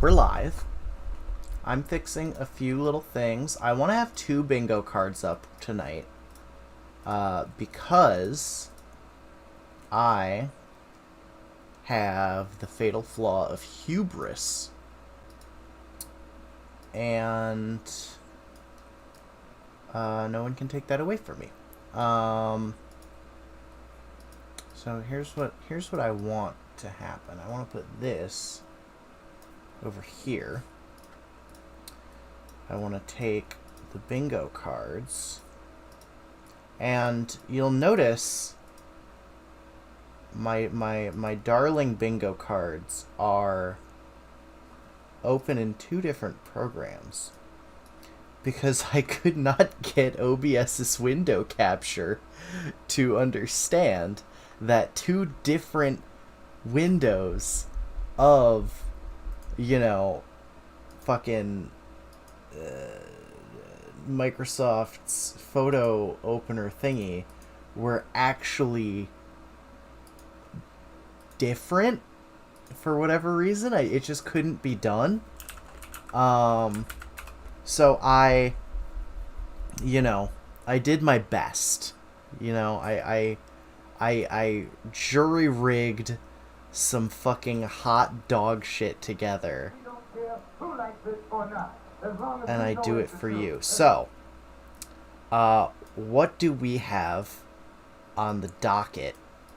We're live. I'm fixing a few little things. I want to have 2 bingo cards up tonight. Because I have the fatal flaw of hubris. And no one can take that away from me. So here's what I want to happen. I want to put this over here. I want to take the bingo cards, and you'll notice my darling bingo cards are open in 2 different programs because I could not get OBS's window capture to understand that 2 different windows of, you know, fucking Microsoft's photo opener thingy were actually different for whatever reason. It just couldn't be done. So I did my best. I jury rigged some fucking hot dog shit together, and I do it for you. So, what do we have on the docket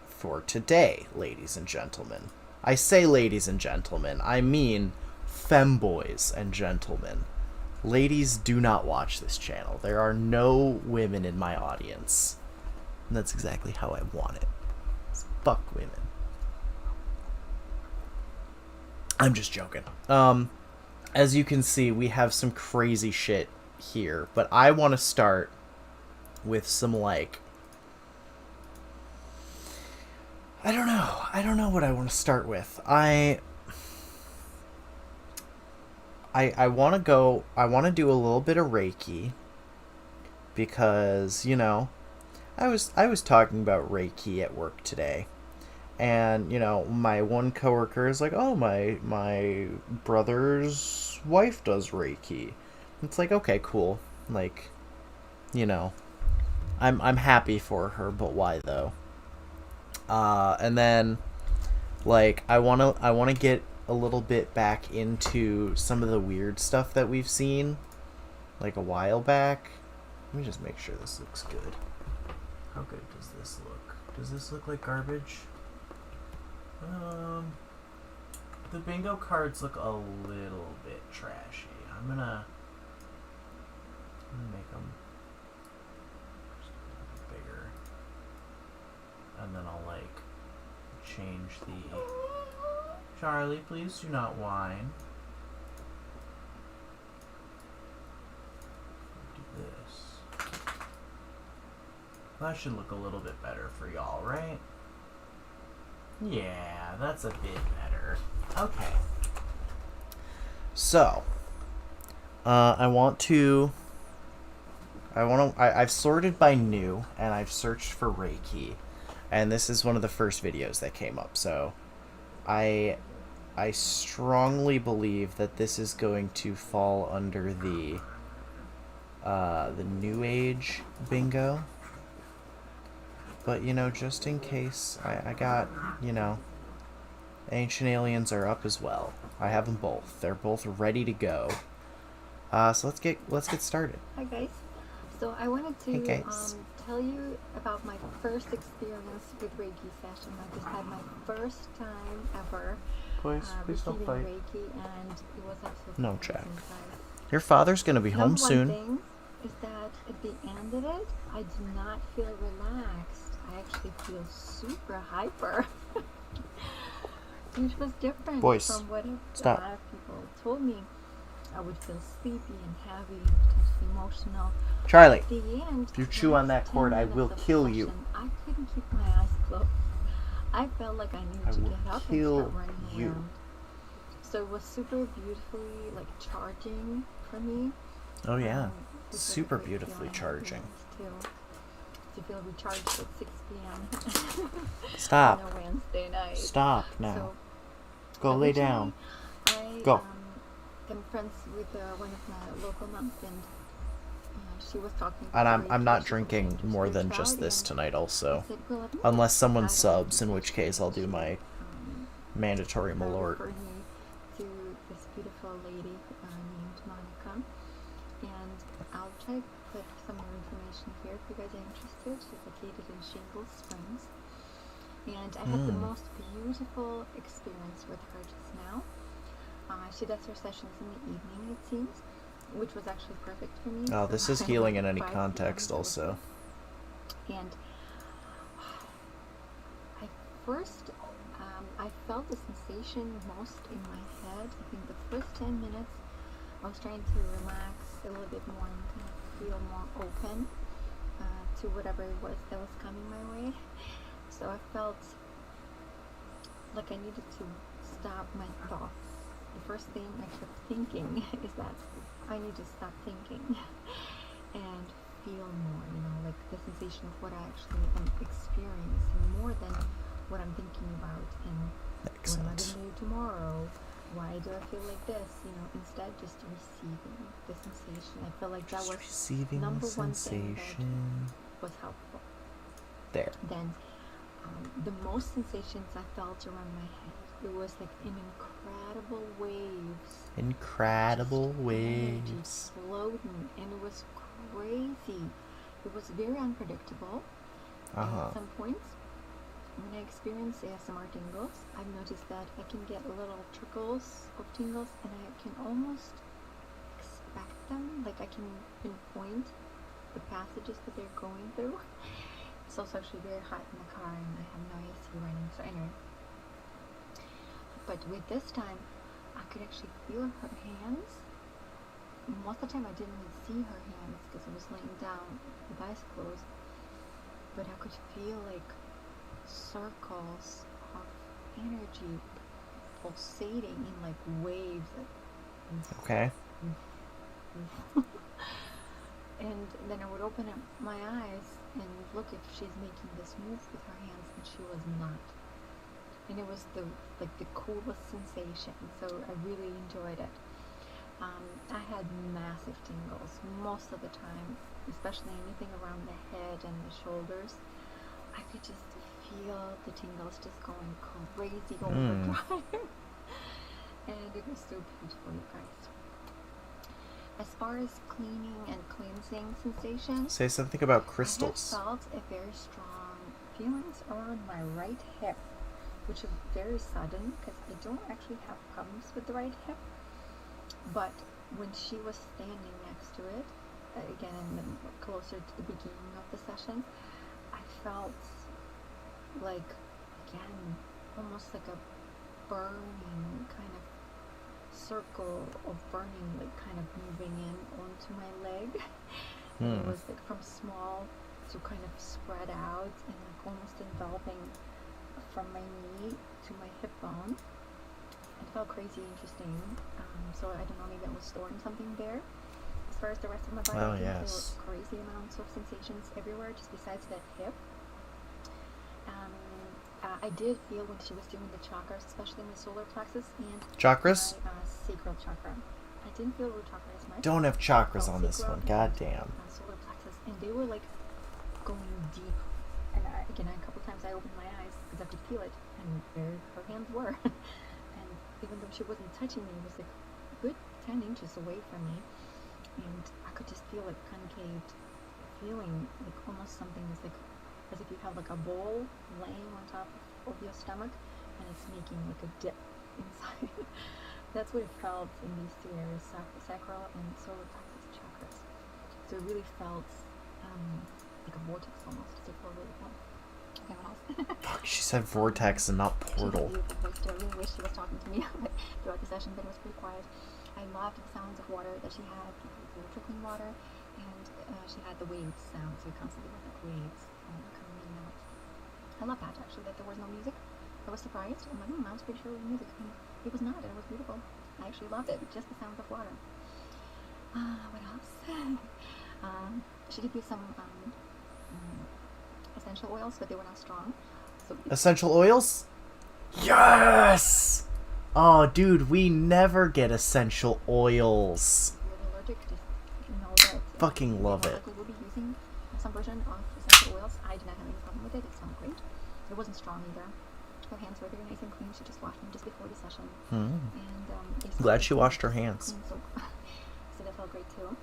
for today, ladies and gentlemen? I say ladies and gentlemen, I mean femboys and gentlemen. Ladies do not watch this channel. There are no women in my audience. And that's exactly how I want it. Fuck women. I'm just joking. As you can see, we have some crazy shit here, but I want to start with some, like, I don't know what I want to start with. I want to do a little bit of Reiki because, I was talking about Reiki at work today. And, my one coworker is like, "Oh, my brother's wife does Reiki." It's like, okay, cool. Like, I'm happy for her, but why though? And then, like, I wanna get a little bit back into some of the weird stuff that we've seen, like, a while back. Let me just make sure this looks good. How good does this look? Does this look like garbage? The bingo cards look a little bit trashy. I'm gonna make them just a bit bigger, and then I'll, like, change the... Charlie, please do not whine. Do this. That should look a little bit better for y'all, right? Yeah, that's a bit better. Okay. So, I've sorted by new, and I've searched for Reiki, and this is one of the first videos that came up. So, I strongly believe that this is going to fall under the New Age bingo. But, just in case, I got, Ancient Aliens are up as well. I have them both. They're both ready to go. So let's get started. Hi guys. So I wanted to tell you about my first experience with Reiki session. I just had my first time ever Please don't receiving fight. Reiki, and it was absolutely No, Jack. inside. Your father's gonna be home soon. One thing is that at the end of it, I do not feel relaxed. I actually feel super hyper, which was different Boys, from what stop. a lot of people told me. I would feel sleepy and heavy, potentially emotional. Charlie, At the end, if you chew on that cord, I will kill you. I couldn't keep my eyes closed. I felt like I needed to get up and start running around. So it was super beautifully, like, charging for me. Oh yeah, It's super a great beautifully feeling charging. to feel recharged at 6 p.m. Stop. on a Wednesday night. Stop now. So Go lay down. I Go. I'm friends with one of my local monks, and she was talking. And I'm not drinking more than just this tonight also. Said, well, unless someone subs, in which case I'll do my mandatory Malort. Referred me to this beautiful lady named Monica, and I'll try to put some more information here if you guys are interested. She's located in Shingle Springs, and I had the most beautiful experience with her just now. She does her sessions in the evening, it seems, which was actually perfect for me. Oh, this is healing in any context also. And first, I felt the sensation most in my head. I think the first 10 minutes, I was trying to relax a little bit more and kind of feel more open to whatever it was that was coming my way. So I felt like I needed to stop my thoughts. The first thing I kept thinking is that I need to stop thinking and feel more, like the sensation of what I actually am experiencing more than what I'm thinking about and what am I going to do tomorrow? Why do I feel like this? Instead just receiving the sensation. I feel like that was receiving number the one thing sensation. that was helpful. There. Then the most sensations I felt around my head, it was like in incredible waves. Incredible waves. Floating, and it was crazy. It was very unpredictable. And at some points, when I experience ASMR tingles, I've noticed that I can get little trickles of tingles, and I can almost expect them. Like I can pinpoint the passages that they're going through. It's also actually very hot in the car, and I have no AC running. So anyway. But with this time, I could actually feel her hands. Most of the time I didn't even see her hands because I was laying down with eyes closed. But I could feel like circles of energy pulsating in like waves. Okay. And then I would open up my eyes and look if she's making this move with her hands, and she was not. And it was the coolest sensation, so I really enjoyed it. I had massive tingles most of the time, especially anything around the head and the shoulders. I could just feel the tingles just going crazy overdrive. And it was so beautiful, you guys. As far as cleaning and cleansing sensations, say something about crystals. I felt a very strong feelings around my right hip, which are very sudden because I don't actually have problems with the right hip. But when she was standing next to it, again, closer to the beginning of the session, I felt like, again, almost like a burning kind of circle of burning, like kind of moving in onto my leg. And it was like from small to kind of spread out and like almost enveloping from my knee to my hip bone. It felt crazy interesting. So I don't know, maybe I was storing something there. As far as the rest of my body, there were crazy amounts of sensations everywhere, just besides that hip. I did feel when she was doing the chakras, especially my solar plexus and chakras? My sacral chakra. I didn't feel root chakra as much. Don't have chakras on this one. God damn. Solar plexus, and they were like going deep. And a couple times I opened my eyes because I could feel it, and there her hands were. And even though she wasn't touching me, it was like a good 10 inches away from me, and I could just feel like concaved feeling, like almost something is like as if you have like a bowl laying on top of your stomach, and it's making like a dip inside. That's what it felt in these two areas, sacral and solar plexus chakras. So it really felt like a vortex almost, as if we're really felt. Okay, what else? Fuck, she said vortex and not portal. I really wish she was talking to me throughout the session, but it was pretty quiet. I loved the sounds of water that she had, the trickling water, and she had the waves sound, so it constantly was like waves coming in and out. I love that, actually, that there was no music. I was surprised. I'm like, I was pretty sure it was music. And it was not, and it was beautiful. I actually loved it, just the sounds of water. What else? She did use some essential oils, but they were not strong. So essential oils? Yes! Oh, dude, we never get essential oils. You're allergic to that. Fucking love they it. likely will be using some version of essential oils. I did not have any problem with it. It smelled great. It wasn't strong either. Her hands were very nice and clean. She just washed them just before the session. And they Glad she washed her hands. clean soap. So that felt great too.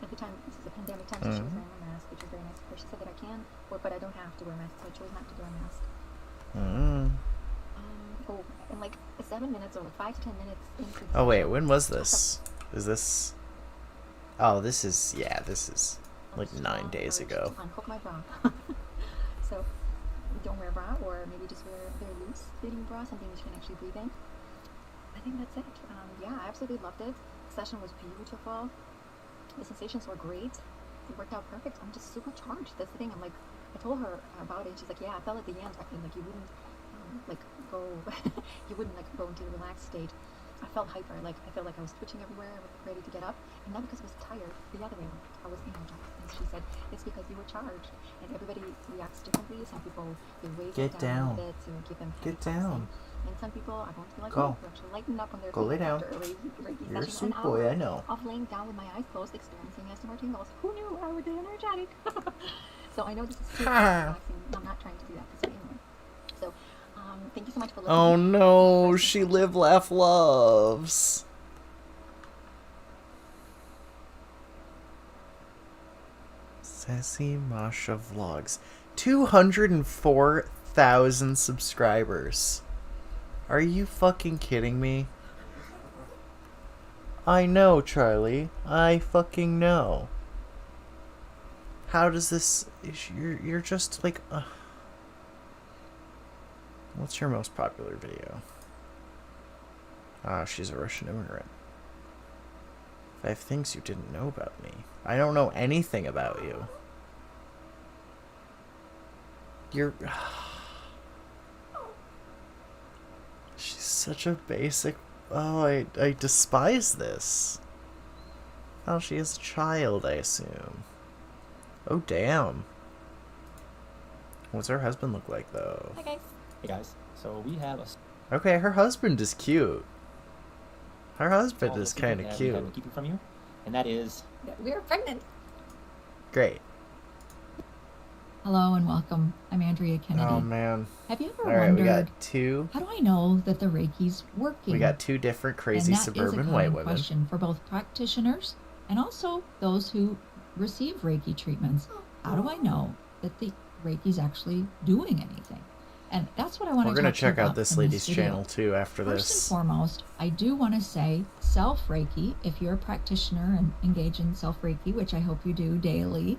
At the time, this is a pandemic time, so she was wearing a mask, which is very nice of her. She said that I can, but I don't have to wear a mask, so I chose not to wear a mask. And like 7 minutes or like 5 to 10 minutes into the Oh, wait, session, when was this? Is this... Oh, this is like strong 9 days urge ago. to unhook my bra. So don't wear a bra, or maybe just wear a very loose fitting bra, something that you can actually breathe in. I think that's it. Yeah, I absolutely loved it. The session was beautiful. The sensations were great. It worked out perfect. I'm just super charged. That's the thing. I'm like, I told her about it. She's like, yeah, I felt at the end like you wouldn't you wouldn't like go into the relaxed state. I felt hyper. Like I felt like I was twitching everywhere, ready to get up, and not because I was tired. The other way around. I was energized. And she said it's because you were charged. And everybody reacts differently. Some people they raise Get it down a down. little bit to give them Get pep down. and some people are going to be like, Go. who actually lighten up on their Go lay feet down. after a Reiki You're a session. sweet An boy, hour I know. of laying down with my eyes closed, experiencing SMR tingles. Who knew I would be energetic? So I know this is super relaxing. I'm not trying to do that. So anyway, so thank you so much for listening. Oh no, she live, laugh, loves. Sassy Masha Vlogs. 204,000 subscribers. Are you fucking kidding me? I know, Charlie. I fucking know. How does this... You're just like... What's your most popular video? Ah, she's a Russian immigrant. 5 things you didn't know about me. I don't know anything about you. You're... She's such a basic... Oh, I despise this. Oh, she is a child, I assume. Oh, damn. What's her husband look like, though? Hi guys. Hey guys. So we have a Okay, her husband is cute. Her husband small is secret kind of that we cute. have been keeping from you, and that is that we're pregnant. Great. Hello and welcome. I'm Andrea Kennedy. Oh, man. Have you ever Alright, we wondered, got two... how do I know that the Reiki's working? We got two different crazy and that suburban is a white common women. question for both practitioners and also those who receive Reiki treatments. How do I know that the Reiki's actually doing anything? And that's what I want We're to gonna talk to you check out about this in lady's video. channel too after First this. and foremost, I do want to say self-Reiki, if you're a practitioner and engage in self-Reiki, which I hope you do daily.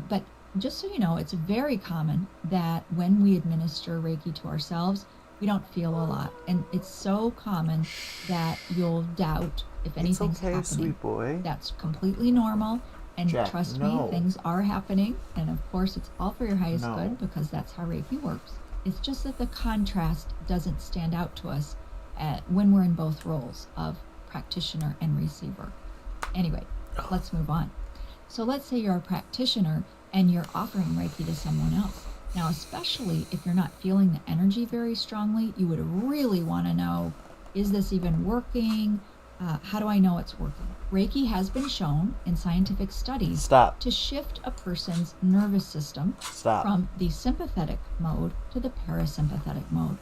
But just so you know, it's very common that when we administer Reiki to ourselves, we don't feel a lot. And it's so common that you'll doubt if It's anything's okay, happening. sweet boy. That's completely normal. And Jack, trust no. me, things are happening. And of course, it's all for your highest No. good because that's how Reiki works. It's just that the contrast doesn't stand out to us when we're in both roles of practitioner and receiver. Anyway, let's move on. So let's say you're a practitioner and you're offering Reiki to someone else. Now, especially if you're not feeling the energy very strongly, you would really want to know, is this even working? How do I know it's working? Reiki has been shown in scientific studies Stop. to shift a person's nervous system Stop. from the sympathetic mode to the parasympathetic mode.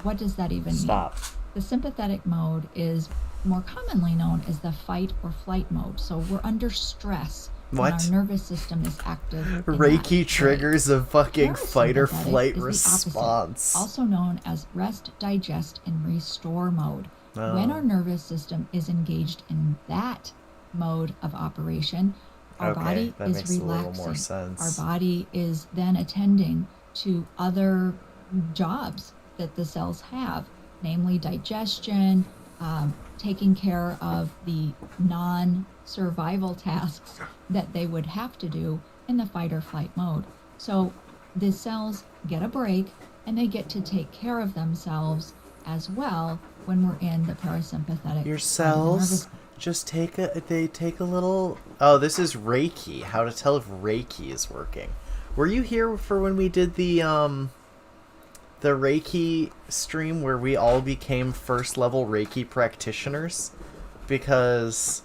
What does that even Stop. mean? The sympathetic mode is more commonly known as the fight or flight mode. So we're under stress when What? our nervous system is active. in that Reiki way. triggers a fucking fight or Parasympathetic flight is the opposite, response. also known as rest, digest, and restore mode. Oh. When our nervous system is engaged in that mode of operation, our Okay, body that is makes a little relaxing. more sense. Our body is then attending to other jobs that the cells have, namely digestion, taking care of the non-survival tasks that they would have to do in the fight or flight mode. So the cells get a break and they get to take care of themselves as well when we're in the parasympathetic Your side of the nervous cells just take a little... Oh, this is Reiki. How to tell if Reiki is working. Were you here for when we did the the Reiki stream where we all became first level Reiki practitioners, because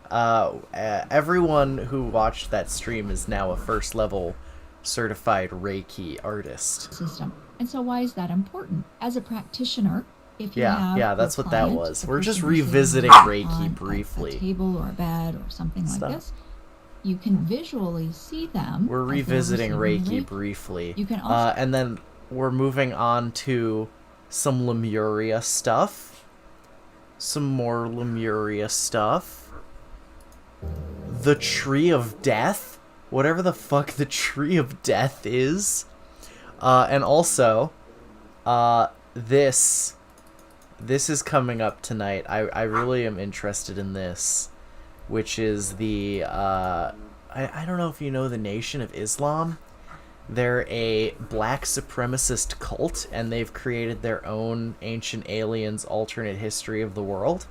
everyone who watched that stream is now a first level certified Reiki artist. system. And so why is that important? As a practitioner, if you Yeah, have yeah, that's your what that client, was. the We're just person who's sitting revisiting on Reiki briefly. a table or a bed or something like Stuff. this, you can visually see them. We're as they're revisiting receiving Reiki briefly. You can also And then we're moving on to some Lemuria stuff. Some more Lemuria stuff. The Tree of Death? Whatever the fuck the Tree of Death is. And also, this is coming up tonight. I really am interested in this, which is the, I don't know if you know the Nation of Islam. They're a black supremacist cult, and they've created their own Ancient Aliens alternate history of the world.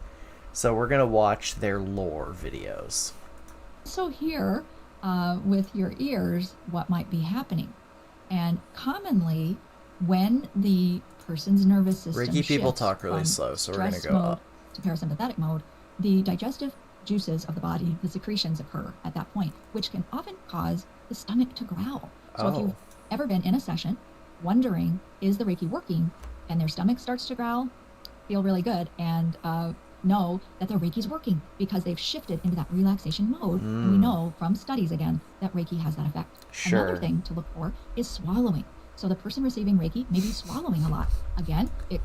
So we're going to watch their lore videos. also hear with your ears what might be happening. And commonly, when the person's nervous system Reiki people shifts talk really from slow, so we're going to stress go mode up. to parasympathetic mode, the digestive juices of the body, the secretions occur at that point, which can often cause the stomach to growl. So if Oh. you've ever been in a session wondering, is the Reiki working, and their stomach starts to growl, feel really good, and know that the Reiki's working because they've shifted into that relaxation mode. And we know from studies, again, that Reiki has that effect. Sure. Another thing to look for is swallowing. So the person receiving Reiki may be swallowing a lot. Again, it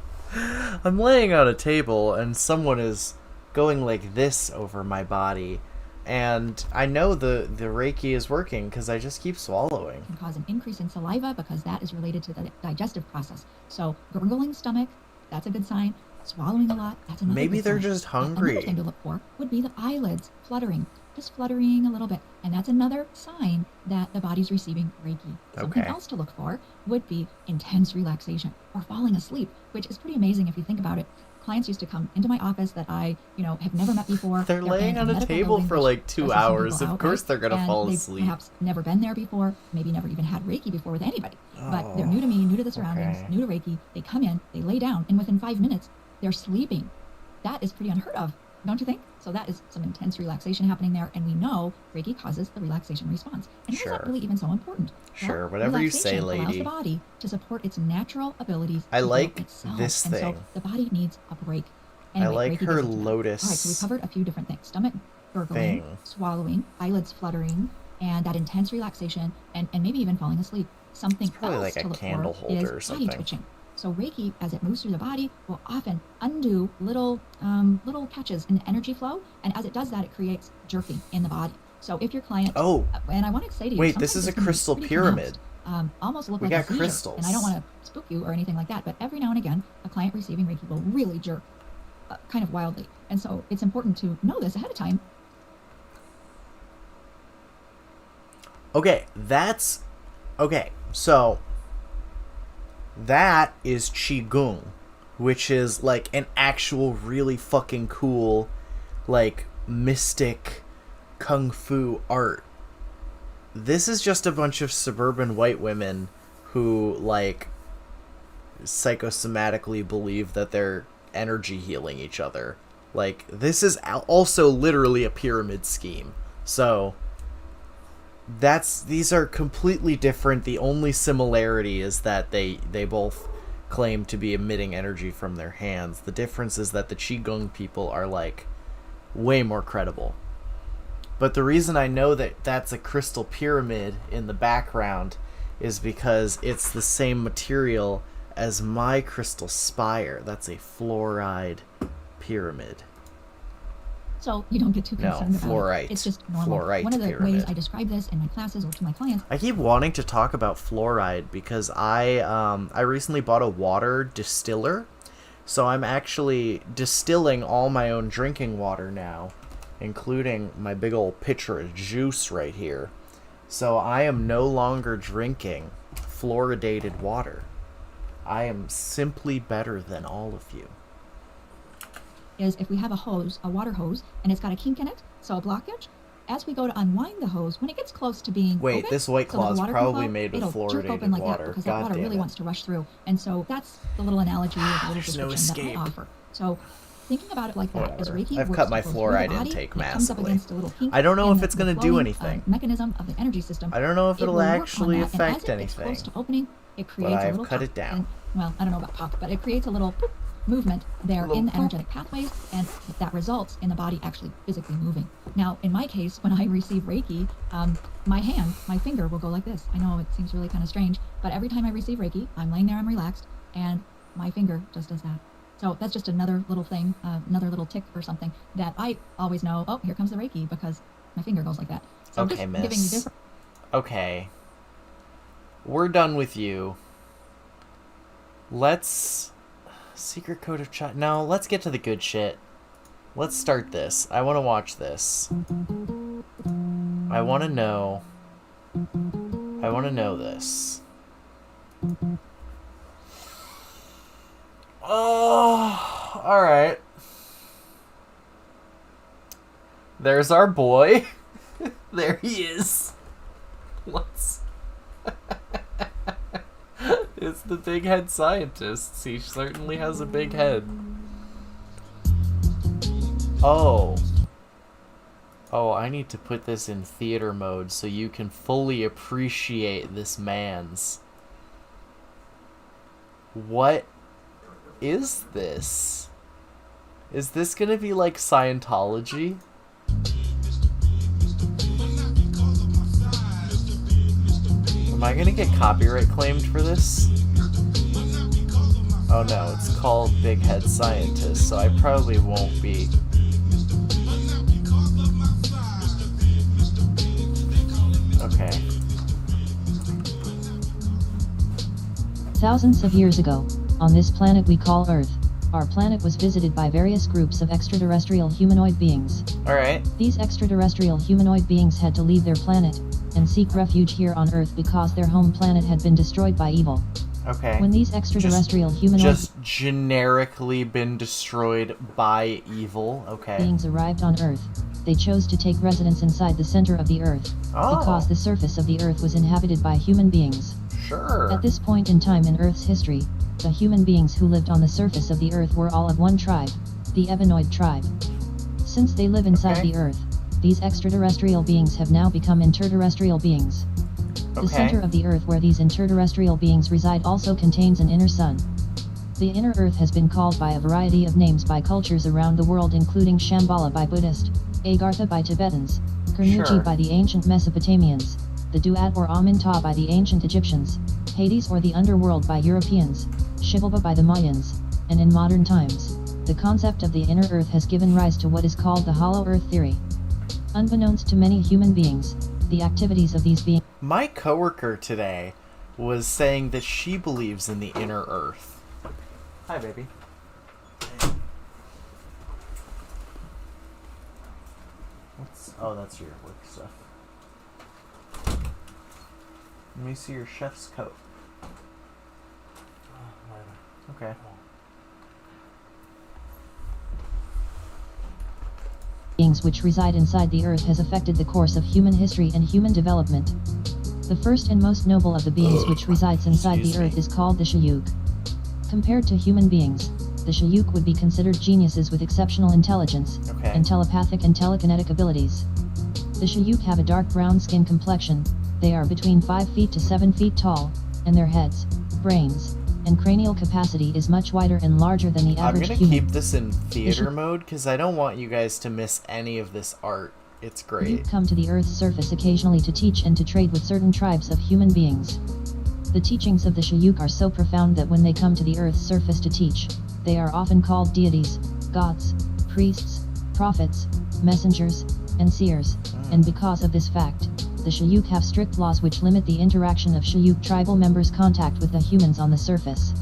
I'm laying on a table, and someone is going like this over my body. And I know the Reiki is working because I just keep swallowing. can cause an increase in saliva because that is related to the digestive process. So gurgling stomach, that's a good sign. Swallowing a lot, that's another Maybe good they're sign. just Another hungry. thing to look for would be the eyelids fluttering, just fluttering a little bit. And that's another sign that the body's receiving Reiki. Something Okay. else to look for would be intense relaxation or falling asleep, which is pretty amazing if you think about it. Clients used to come into my office that I, have never met before. They're laying in on a medical table building, for which like 2 stresses some hours. people Of out, course right? they're gonna And fall they've asleep. perhaps never been there before, maybe never even had Reiki before with anybody. But they're Oh, new to me, new to the surroundings, okay. new to Reiki. They come in, they lay down, and within 5 minutes, they're sleeping. That is pretty unheard of, don't you think? So that is some intense relaxation happening there, and we know Reiki causes the relaxation response. And it's not Sure. really even so important. Sure, Well, whatever you say, relaxation allows lady. the body to support its natural abilities. I to heal like itself. this and thing. so the body needs a break. I Anyway, like Reiki her does it to them. lotus All right, so we covered a few different things: stomach gurgling, thing. swallowing, eyelids fluttering, and that intense relaxation, and maybe even falling asleep. Something It's probably else like a to look candle for holder is or body something. twitching. So Reiki, as it moves through the body, will often undo little catches in the energy flow, and as it does that, it creates jerking in the body. So if your client, Oh, and I want to say to you, wait, this sometimes is a can be crystal pretty pyramid. pronounced, almost look We like got a seizure. crystals. And I don't want to spook you or anything like that, but every now and again, a client receiving Reiki will really jerk, kind of wildly. And so it's important to know this ahead of time. Okay, so that is Qigong, which is like an actual really fucking cool, like, mystic kung fu art. This is just a bunch of suburban white women who, like, psychosomatically believe that they're energy healing each other. Like, this is also literally a pyramid scheme. So these are completely different. The only similarity is that they both claim to be emitting energy from their hands. The difference is that the Qigong people are, like, way more credible. But the reason I know that that's a crystal pyramid in the background is because it's the same material as my crystal spire. That's a fluoride pyramid. So you don't get too No, concerned about fluorite. it. It's just normal. Fluorite One of the pyramid. ways I describe this in my classes or to my clients, I keep wanting to talk about fluoride because I recently bought a water distiller, so I'm actually distilling all my own drinking water now, including my big old pitcher of juice right here. So I am no longer drinking fluoridated water. I am simply better than all of you. is if we have a hose, a water hose, and it's got a kink in it, so a blockage, as we go to unwind the hose, when it gets close to being Wait, open, this White so that Claw is water can probably flow, made with it'll jerk fluoridated open like water. that because God that water damn really it. wants to rush through. And so that's the little analogy or the little There's no description that escape. I offer. So thinking about it like that, as Whatever. Reiki I've works cut my to go through fluoride the body, intake and it comes up massively. against a little kink I don't know in if it's gonna do flowing, anything. mechanism of the energy system. I don't know if It it'll will work on actually that, and as affect it gets close anything. to opening, it creates a I've little cut pop, it down. and, well, I don't know about pop, but it creates a little pop movement there Little in the pop. energetic pathways, and that results in the body actually physically moving. Now, in my case, when I receive Reiki, my finger will go like this. I know it seems really kind of strange, but every time I receive Reiki, I'm laying there, I'm relaxed, and my finger just does that. So that's just another little thing, another little tick or something that I always know, oh, here comes the Reiki, because my finger goes like that. So I'm Okay, just giving you miss. different. Okay. We're done with you. Let's... Secret Code of China. No, let's get to the good shit. Let's start this. I want to watch this. I want to know... I want to know this. Oh, alright. There's our boy. There he is. Let's... It's the big head scientist. He certainly has a big head. Oh. Oh, I need to put this in theater mode so you can fully appreciate this man's. What is this? Is this gonna be like Scientology? Am I gonna get copyright claimed for this? Oh no, it's called Big Head Scientist, so I probably won't be. Okay. Thousands of years ago, on this planet we call Earth, our planet was visited by various groups of extraterrestrial humanoid beings. Alright. These extraterrestrial humanoid beings had to leave their planet and seek refuge here on Earth because their home planet had been destroyed by evil. Okay. When these extraterrestrial humanoid Just generically been destroyed by evil. Okay. beings arrived on Earth, they chose to take residence inside the center of the Earth, Oh. because the surface of the Earth was inhabited by human beings. Sure. At this point in time in Earth's history, the human beings who lived on the surface of the Earth were all of one tribe, the Ebenoid tribe. Since they live inside Okay. the Earth, these extraterrestrial beings have now become interterrestrial beings. The Okay. center of the Earth where these interterrestrial beings reside also contains an inner sun. The inner Earth has been called by a variety of names by cultures around the world, including Shambhala by Buddhist, Agartha by Tibetans, Kurnuji Sure. by the ancient Mesopotamians, the Duat or Aminta by the ancient Egyptians, Hades or the underworld by Europeans, Xibalba by the Mayans, and in modern times, the concept of the inner Earth has given rise to what is called the Hollow Earth theory. Unbeknownst to many human beings, the activities of these beings My coworker today was saying that she believes in the inner Earth. Hi, baby. Oh, that's your work stuff. Let me see your chef's coat. Okay. beings which reside inside the Earth has affected the course of human history and human development. The first and most noble of the beings which resides inside Excuse the me. Earth is called the Shayuk. Compared to human beings, the Shayuk would be considered geniuses with exceptional intelligence, Okay. and telepathic and telekinetic abilities. The Shayuk have a dark brown skin complexion, they are between 5 feet to 7 feet tall, and their heads, brains, and cranial capacity is much wider and larger than the I'm average gonna human. keep this in theater should- mode because I don't want you guys to miss any of this art. It's great. Shayuk come to the Earth's surface occasionally to teach and to trade with certain tribes of human beings. The teachings of the Shayuk are so profound that when they come to the Earth's surface to teach, they are often called deities, gods, priests, prophets, messengers, and seers, and because of this fact, the Shayuk have strict laws which limit the interaction of Shayuk tribal members' contact with the humans on the surface.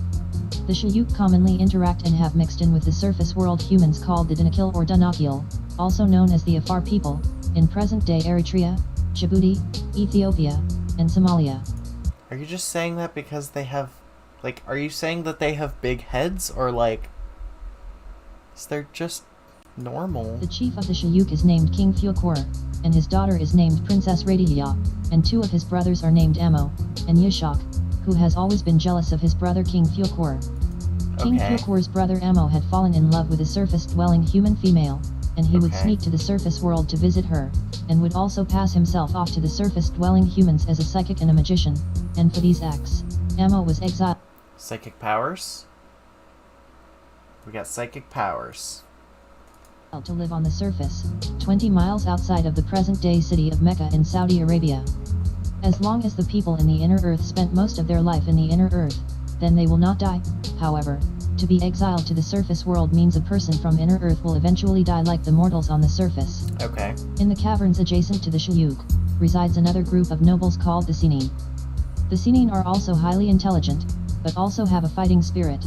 The Shayuk commonly interact and have mixed in with the surface world humans called the Danakil or Danakil, also known as the Afar people, in present-day Eritrea, Djibouti, Ethiopia, and Somalia. Are you just saying that because they have, like, are you saying that they have big heads, or like, is there just Normal. The chief of the Shayuk is named King Fuelkor, and his daughter is named Princess Radiya, and two of his brothers are named Amo and Yashak, who has always been jealous of his brother King Fuelkor. King Okay. Fuelkor's brother Amo had fallen in love with a surface-dwelling human female, and he would Okay. sneak to the surface world to visit her, and would also pass himself off to the surface-dwelling humans as a psychic and a magician, and for these acts, Amo was exiled Psychic powers? We got psychic powers. to live on the surface, 20 miles outside of the present-day city of Mecca in Saudi Arabia. As long as the people in the inner earth spent most of their life in the inner earth, then they will not die. However, to be exiled to the surface world means a person from inner earth will eventually die like the mortals on the surface. Okay. In the caverns adjacent to the Shayuk, resides another group of nobles called the Sinin. The Sinin are also highly intelligent, but also have a fighting spirit.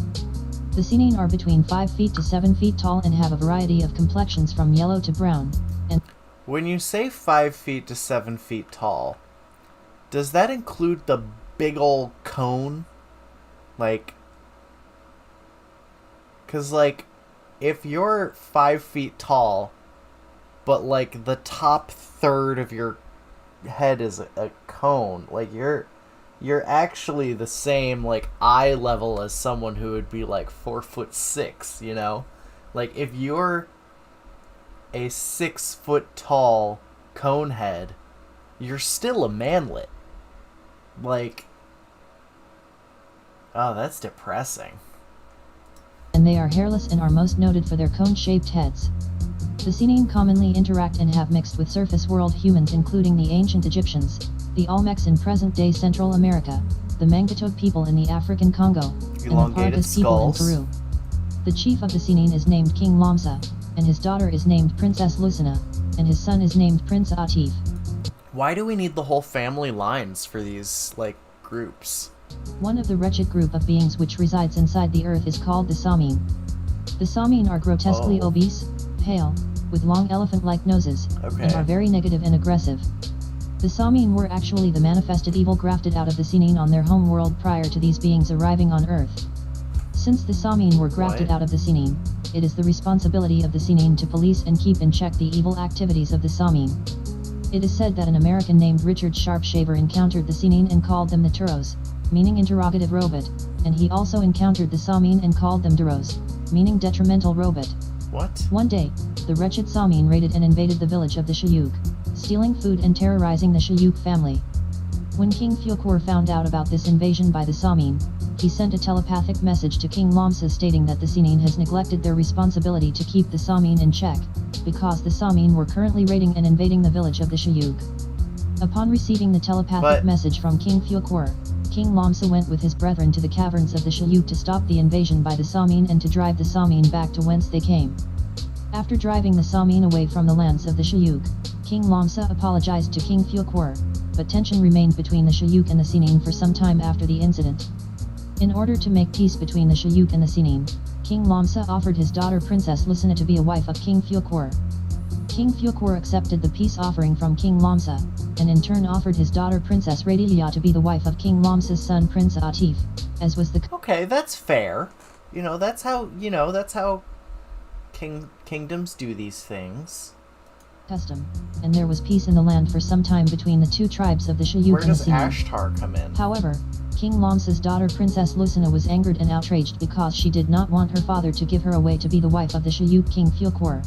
The Sinin are between 5 feet to 7 feet tall and have a variety of complexions from yellow to brown, and When you say 5 feet to 7 feet tall, does that include the big ol' cone? Like, cause like, if you're 5 feet tall, but like the top third of your head is a cone, like you're actually the same like eye level as someone who would be like 4'6", you know? Like if you're a 6 foot tall cone head, you're still a manlet. Like, oh, that's depressing. they are hairless and are most noted for their cone-shaped heads. The Sinin commonly interact and have mixed with surface world humans including the ancient Egyptians, the Olmecs in present-day Central America, the Mangitog people in the African Congo, and the Elongated Paracas people in skulls. Peru. The chief of the Sinin is named King Lamsa, and his daughter is named Princess Lucina, and his son is named Prince Atif. Why do we need the whole family lines for these, like, groups? One of the wretched group of beings which resides inside the earth is called the Samin. The Samin are grotesquely Oh. obese, pale, with long elephant-like noses, and Okay. are very negative and aggressive. The Samin were actually the manifested evil grafted out of the Sinin on their home world prior to these beings arriving on Earth. Since the Samin were grafted What? out of the Sinin, it is the responsibility of the Sinin to police and keep in check the evil activities of the Samin. It is said that an American named Richard Sharpshaver encountered the Sinin and called them the Turos, meaning interrogative robot, and he also encountered the Samin and called them Duros, meaning detrimental robot. What? One day, the wretched Samin raided and invaded the village of the Shayuk, stealing food and terrorizing the Shayuk family. When King Fuelkor found out about this invasion by the Samin, he sent a telepathic message to King Lamsa stating that the Sinin has neglected their responsibility to keep the Samin in check, because the Samin were currently raiding and invading the village of the Shayuk. Upon receiving the telepathic But- message from King Fuelkor, King Lamsa went with his brethren to the caverns of the Shayuk to stop the invasion by the Samin and to drive the Samin back to whence they came. After driving the Samin away from the lands of the Shayuk, King Lamsa apologized to King Fuelkor, but tension remained between the Shayuk and the Sinin for some time after the incident. In order to make peace between the Shayuk and the Sinin, King Lamsa offered his daughter Princess Lucina to be a wife of King Fuelkor. King Fuelkor accepted the peace offering from King Lamsa, and in turn offered his daughter Princess Radiya to be the wife of King Lamsa's son Prince Atif, as was the Okay, that's fair. That's how kingdoms do these things. custom, and there was peace in the land for some time between the two tribes of the Shayuk Where and the does Sinin. Ashtar come in? However, King Lamsa's daughter Princess Lucina was angered and outraged because she did not want her father to give her away to be the wife of the Shayuk King Fuelkor.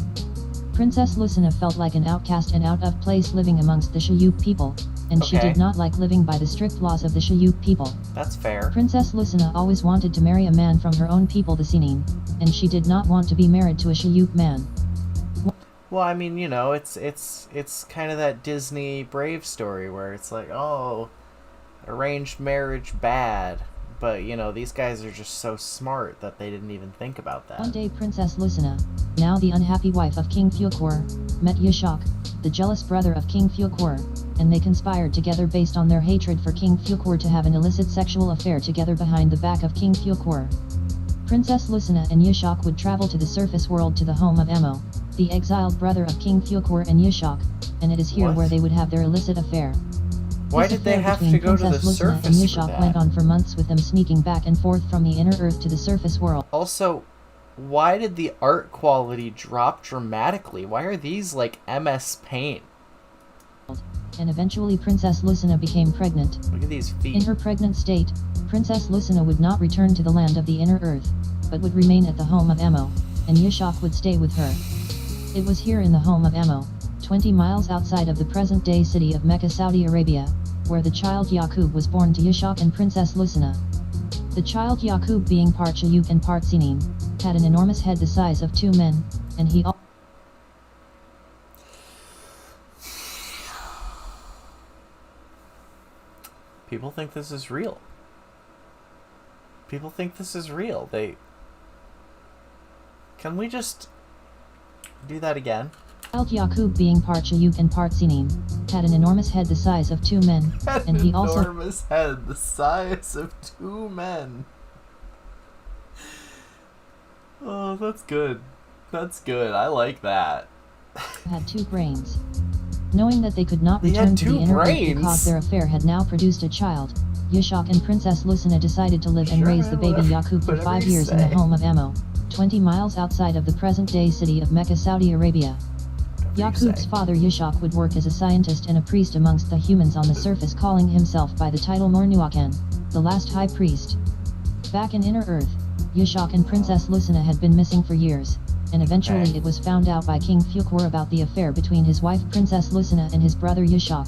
Princess Lucina felt like an outcast and out of place living amongst the Shayuk people, and she Okay. did not like living by the strict laws of the Shayuk people. That's fair. Princess Lucina always wanted to marry a man from her own people the Sinin, and she did not want to be married to a Shayuk man. Well, I mean, it's kind of that Disney Brave story where it's like, oh, arranged marriage bad, but these guys are just so smart that they didn't even think about that. One day Princess Lucina, now the unhappy wife of King Fuelkor, met Yashak, the jealous brother of King Fuelkor, and they conspired together based on their hatred for King Fuelkor to have an illicit sexual affair together behind the back of King Fuelkor. Princess Lucina and Yashak would travel to the surface world to the home of Emo, the exiled brother of King Fuelkor and Yashak, and it is here What? where they would have their illicit affair. Why This did they affair have between to go to the Princess Lucina surface and for Yashak that? went on for months with them sneaking back and forth from the inner earth to the surface world. Also, Why did the art quality drop dramatically? Why are these like MS Paint? And eventually Princess Lucina became pregnant. Look at these In feet. her pregnant state, Princess Lucina would not return to the land of the inner earth, but would remain at the home of Emo, and Yashak would stay with her. It was here in the home of Emo, 20 miles outside of the present-day city of Mecca, Saudi Arabia, where the child Yaqub was born to Yashak and Princess Lucina. The child Yaqub, being part Shayuk and part Sinin, had an enormous head the size of 2 men, and he People think this is real. People think this is real. Can we just do that again? Child Yaqub, being part Shayuk and part Sinin, had an enormous head the size of 2 men, and he also enormous head the size of 2 men. Oh, that's good. That's good. I like that. had 2 brains. Knowing that they could not He return had to 2 the inner earth brains? because their affair had now produced a child, Yashak and Princess Lucina decided to live and Sure, raise the baby Yaqub for whatever 5 you years in the say. home of Emo, 20 miles outside of the present-day city of Mecca, Saudi Arabia. Whatever you Yaqub's say. father Yashak would work as a scientist and a priest amongst the humans on the surface, calling himself by the title Mornuakan, the last high priest. Back in Inner Earth, Yashak and Princess Lucina had been missing for years, and eventually Okay. it was found out by King Fuqur about the affair between his wife Princess Lucina and his brother Yashak.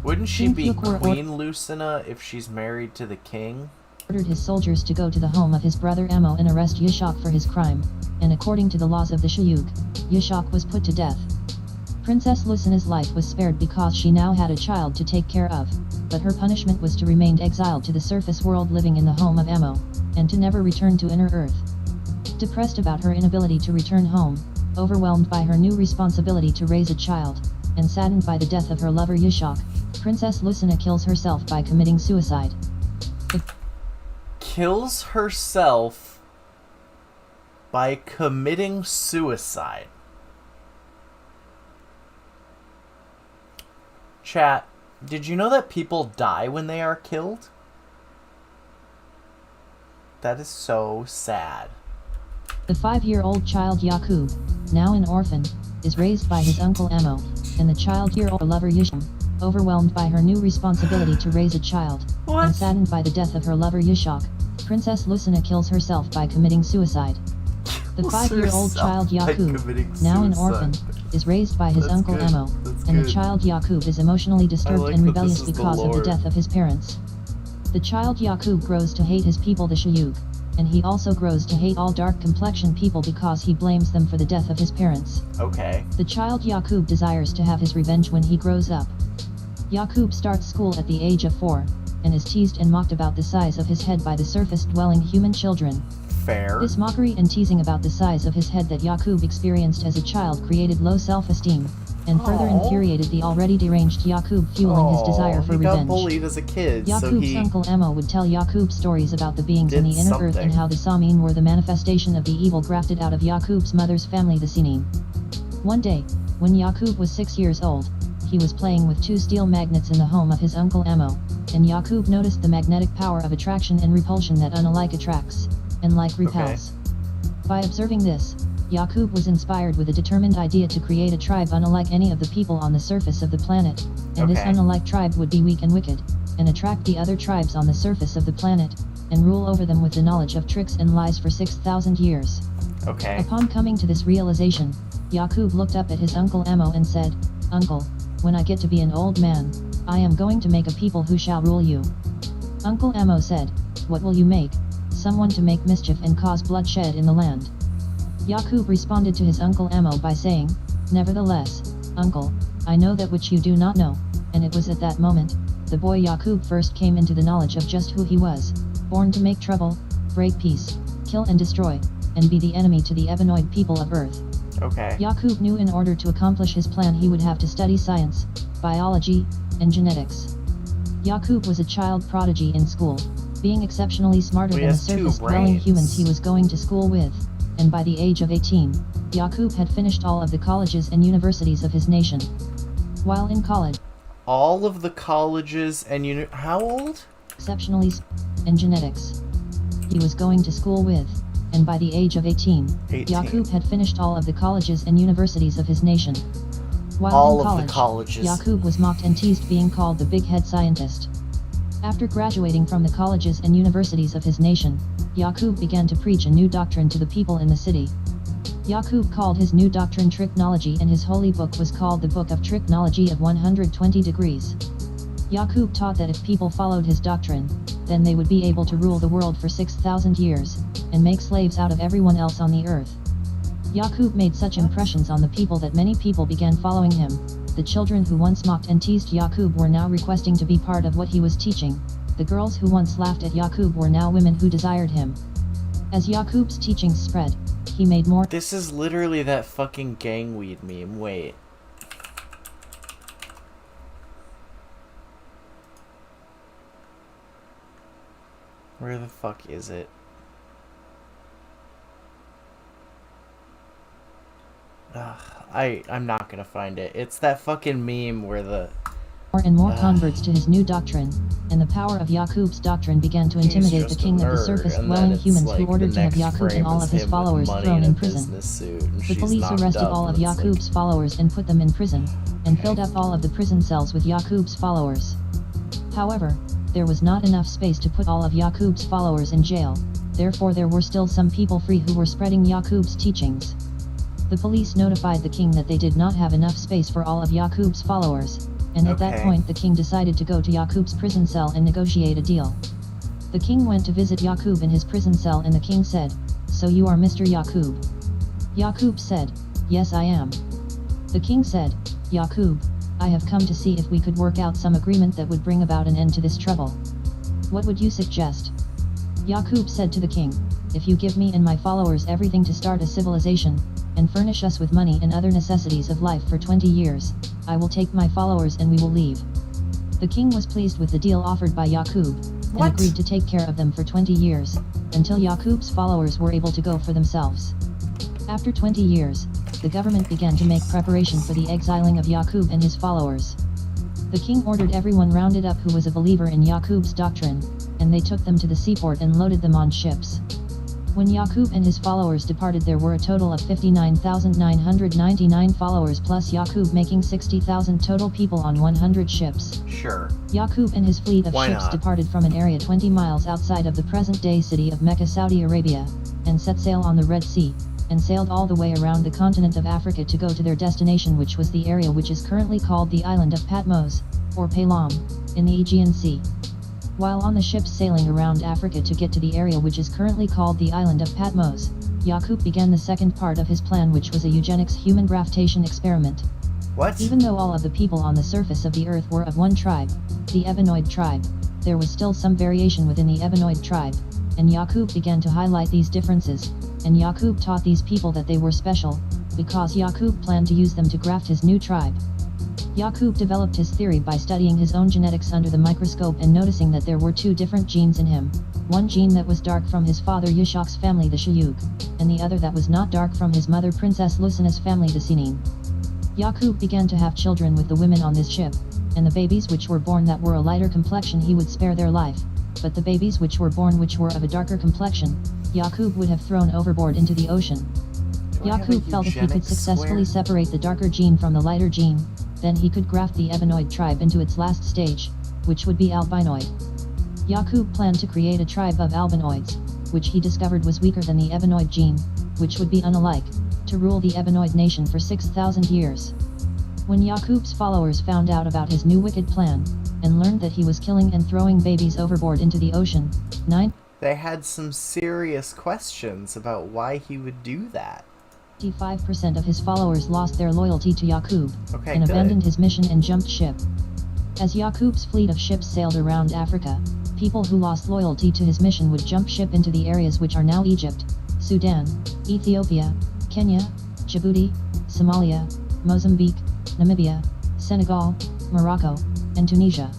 Wouldn't she King be Fuqur Queen Lucina if she's married to the king? Ordered his soldiers to go to the home of his brother Emo and arrest Yashak for his crime, and according to the laws of the Shayuk, Yashak was put to death. Princess Lucina's life was spared because she now had a child to take care of, but her punishment was to remain exiled to the surface world, living in the home of Emo, and to never return to Inner Earth. Depressed about her inability to return home, overwhelmed by her new responsibility to raise a child, and saddened by the death of her lover Yashak, Princess Lucina kills herself by committing suicide. Kills herself by committing suicide. Chat, did you know that people die when they are killed? That is so sad. The 5-year-old child Yaqub, now an orphan, is raised by his uncle Emo, and the child-year-old lover Yisham, overwhelmed by her new responsibility to raise a child, What? and saddened by the death of her lover Yashak, Princess Lucina kills herself by committing suicide. The Kills 5-year-old herself child by Yaqub, committing now an suicide. orphan, is raised by his That's uncle good. Emo, That's and the good. child Yaqub is emotionally disturbed like and that rebellious this is the because of the lore. death of his parents. The child Yaqub grows to hate his people, the Shayuk, and he also grows to hate all dark-complexioned people because he blames them for the death of his parents. Okay. The child Yaqub desires to have his revenge when he grows up. Yaqub starts school at the age of 4, and is teased and mocked about the size of his head by the surface-dwelling human children. Fair. This mockery and teasing about the size of his head that Yaqub experienced as a child created low self-esteem, and further Aw. infuriated the already deranged Yaqub, fueling his desire for he got revenge. bullied as a kid, so Yaqub's he... uncle Emo would tell Yaqub stories about the beings in did the inner earth something. and how the Samin were the manifestation of the evil grafted out of Yaqub's mother's family, the Sinin. One day, when Yaqub was 6 years old, he was playing with 2 steel magnets in the home of his uncle Emo, and Yaqub noticed the magnetic power of attraction and repulsion that unalike attracts, and like repels. By observing this, Yaqub was inspired with a determined idea to create a tribe unlike any of the people on the surface of the planet, and this Okay. unlike tribe would be weak and wicked, and attract the other tribes on the surface of the planet, and rule over them with the knowledge of tricks and lies for 6,000 years. Okay. Upon coming to this realization, Yaqub looked up at his uncle Emo and said, "Uncle, when I get to be an old man, I am going to make a people who shall rule you." Uncle Emo said, "What will you make? Someone to make mischief and cause bloodshed in the land." Yaqub responded to his uncle Emo by saying, "Nevertheless, uncle, I know that which you do not know," and it was at that moment, the boy Yaqub first came into the knowledge of just who he was, born to make trouble, break peace, kill and destroy, and be the enemy to the Ebenoid people of Earth. Okay. Yaqub knew in order to accomplish his plan he would have to study science, biology, and genetics. Yaqub was a child prodigy in school, being exceptionally smarter Well, he than the has 2 surface-dwelling humans he brains. was going to school with, and by the age of 18, Yaqub had finished all of the colleges and universities of his nation. While in college, All of the colleges and how old? exceptionally and genetics. He was going to school with and by the age of 18, 18. Yaqub had finished all of the colleges and universities of his nation. While All in of college, the colleges. Yaqub was mocked and teased, being called the big head scientist. After graduating from the colleges and universities of his nation, Yaqub began to preach a new doctrine to the people in the city. Yaqub called his new doctrine Tricknology, and his holy book was called the Book of Tricknology of 120 Degrees. Yaqub taught that if people followed his doctrine, then they would be able to rule the world for 6,000 years, and make slaves out of everyone else on the earth. Yaqub made such impressions on the people that many people began following him. The children who once mocked and teased Yaqub were now requesting to be part of what he was teaching. The girls who once laughed at Yaqub were now women who desired him. As Yaqub's teachings spread, he made more. This is literally that fucking gangweed meme. Wait. Where the fuck is it? Ugh, I'm not gonna find it. It's that fucking meme where the... More and more converts to his new doctrine, and the power of Yaqub's doctrine began to intimidate the king of the surface-dwelling humans, who ordered to have Yaqub and all of his followers thrown in prison. The police arrested all of Yaqub's followers and put them in prison, and filled up all of the prison cells with Yaqub's followers. However, there was not enough space to put all of Yaqub's followers in jail, therefore there were still some people free who were spreading Yaqub's teachings. The police notified the king that they did not have enough space for all of Yaqub's followers, and at that point the king decided to go to Yaqub's prison cell and negotiate a deal. The king went to visit Yaqub in his prison cell, and the king said, "So you are Mr. Yaqub?" Yaqub said, "Yes, I am." The king said, "Yaqub, I have come to see if we could work out some agreement that would bring about an end to this trouble. What would you suggest?" Yaqub said to the king, "If you give me and my followers everything to start a civilization, and furnish us with money and other necessities of life for 20 years, I will take my followers and we will leave." The king was pleased with the deal offered by Yaqub, and agreed to take care of them for 20 years, until Yaqub's followers were able to go for themselves. After 20 years, the government began to make preparation for the exiling of Yaqub and his followers. The king ordered everyone rounded up who was a believer in Yaqub's doctrine, and they took them to the seaport and loaded them on ships. When Yaqub and his followers departed, there were a total of 59,999 followers, plus Yaqub, making 60,000 total people on 100 ships. Sure. Yaqub and his fleet of Why ships not? departed from an area 20 miles outside of the present-day city of Mecca, Saudi Arabia, and set sail on the Red Sea, and sailed all the way around the continent of Africa to go to their destination, which was the area which is currently called the island of Patmos, or Palam, in the Aegean Sea. While on the ships sailing around Africa to get to the area which is currently called the island of Patmos, Yaqub began the second part of his plan, which was a eugenics human graftation experiment. What? Even though all of the people on the surface of the earth were of one tribe, the Ebenoid tribe, there was still some variation within the Ebenoid tribe, and Yaqub began to highlight these differences, and Yaqub taught these people that they were special, because Yaqub planned to use them to graft his new tribe. Yaqub developed his theory by studying his own genetics under the microscope and noticing that there were two different genes in him, one gene that was dark from his father Yishak's family, the Shayuk, and the other that was not dark from his mother Princess Lucina's family, the Sinin. Yaqub began to have children with the women on this ship, and the babies which were born that were a lighter complexion he would spare their life, but the babies which were born which were of a darker complexion, Yaqub would have thrown overboard into the ocean. Yaqub felt if he could successfully separate the darker gene from the lighter gene, then he could graft the Ebenoid tribe into its last stage, which would be albinoid. Yaqub planned to create a tribe of albinoids, which he discovered was weaker than the Ebenoid gene, which would be unalike, to rule the Ebenoid nation for 6,000 years. When Yaqub's followers found out about his new wicked plan, and learned that he was killing and throwing babies overboard into the ocean, They had some serious questions about why he would do that. 95% of his followers lost their loyalty to Yaqub, Okay, and good. abandoned his mission and jumped ship. As Yaqub's fleet of ships sailed around Africa, people who lost loyalty to his mission would jump ship into the areas which are now Egypt, Sudan, Ethiopia, Kenya, Djibouti, Somalia, Mozambique, Namibia, Senegal, Morocco, and Tunisia.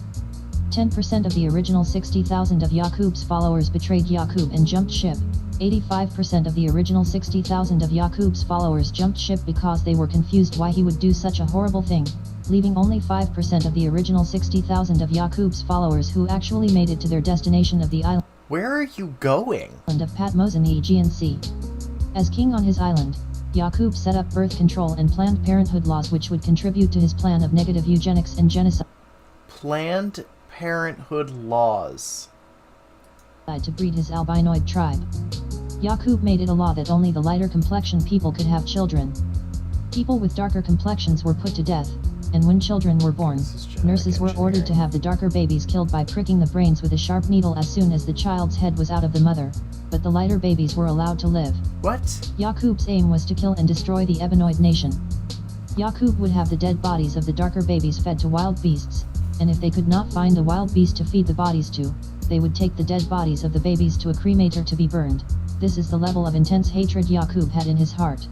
10% of the original 60,000 of Yaqub's followers betrayed Yaqub and jumped ship. 85% of the original 60,000 of Yaqub's followers jumped ship because they were confused why he would do such a horrible thing, leaving only 5% of the original 60,000 of Yaqub's followers who actually made it to their destination of the island. Where are you going? Island of Patmos in the Aegean Sea. As king on his island, Yaqub set up birth control and Planned Parenthood laws which would contribute to his plan of negative eugenics and genocide Planned Parenthood laws. to breed his albinoid tribe. Yaqub made it a law that only the lighter complexioned people could have children. People with darker complexions were put to death, and when children were born, This is genetic nurses were ordered to engineering. have the darker babies killed by pricking the brains with a sharp needle as soon as the child's head was out of the mother, but the lighter babies were allowed to live. What? Yaqub's aim was to kill and destroy the Ebenoid nation. Yaqub would have the dead bodies of the darker babies fed to wild beasts, and if they could not find a wild beast to feed the bodies to, they would take the dead bodies of the babies to a cremator to be burned. This is the level of intense hatred Yaqub had in his heart.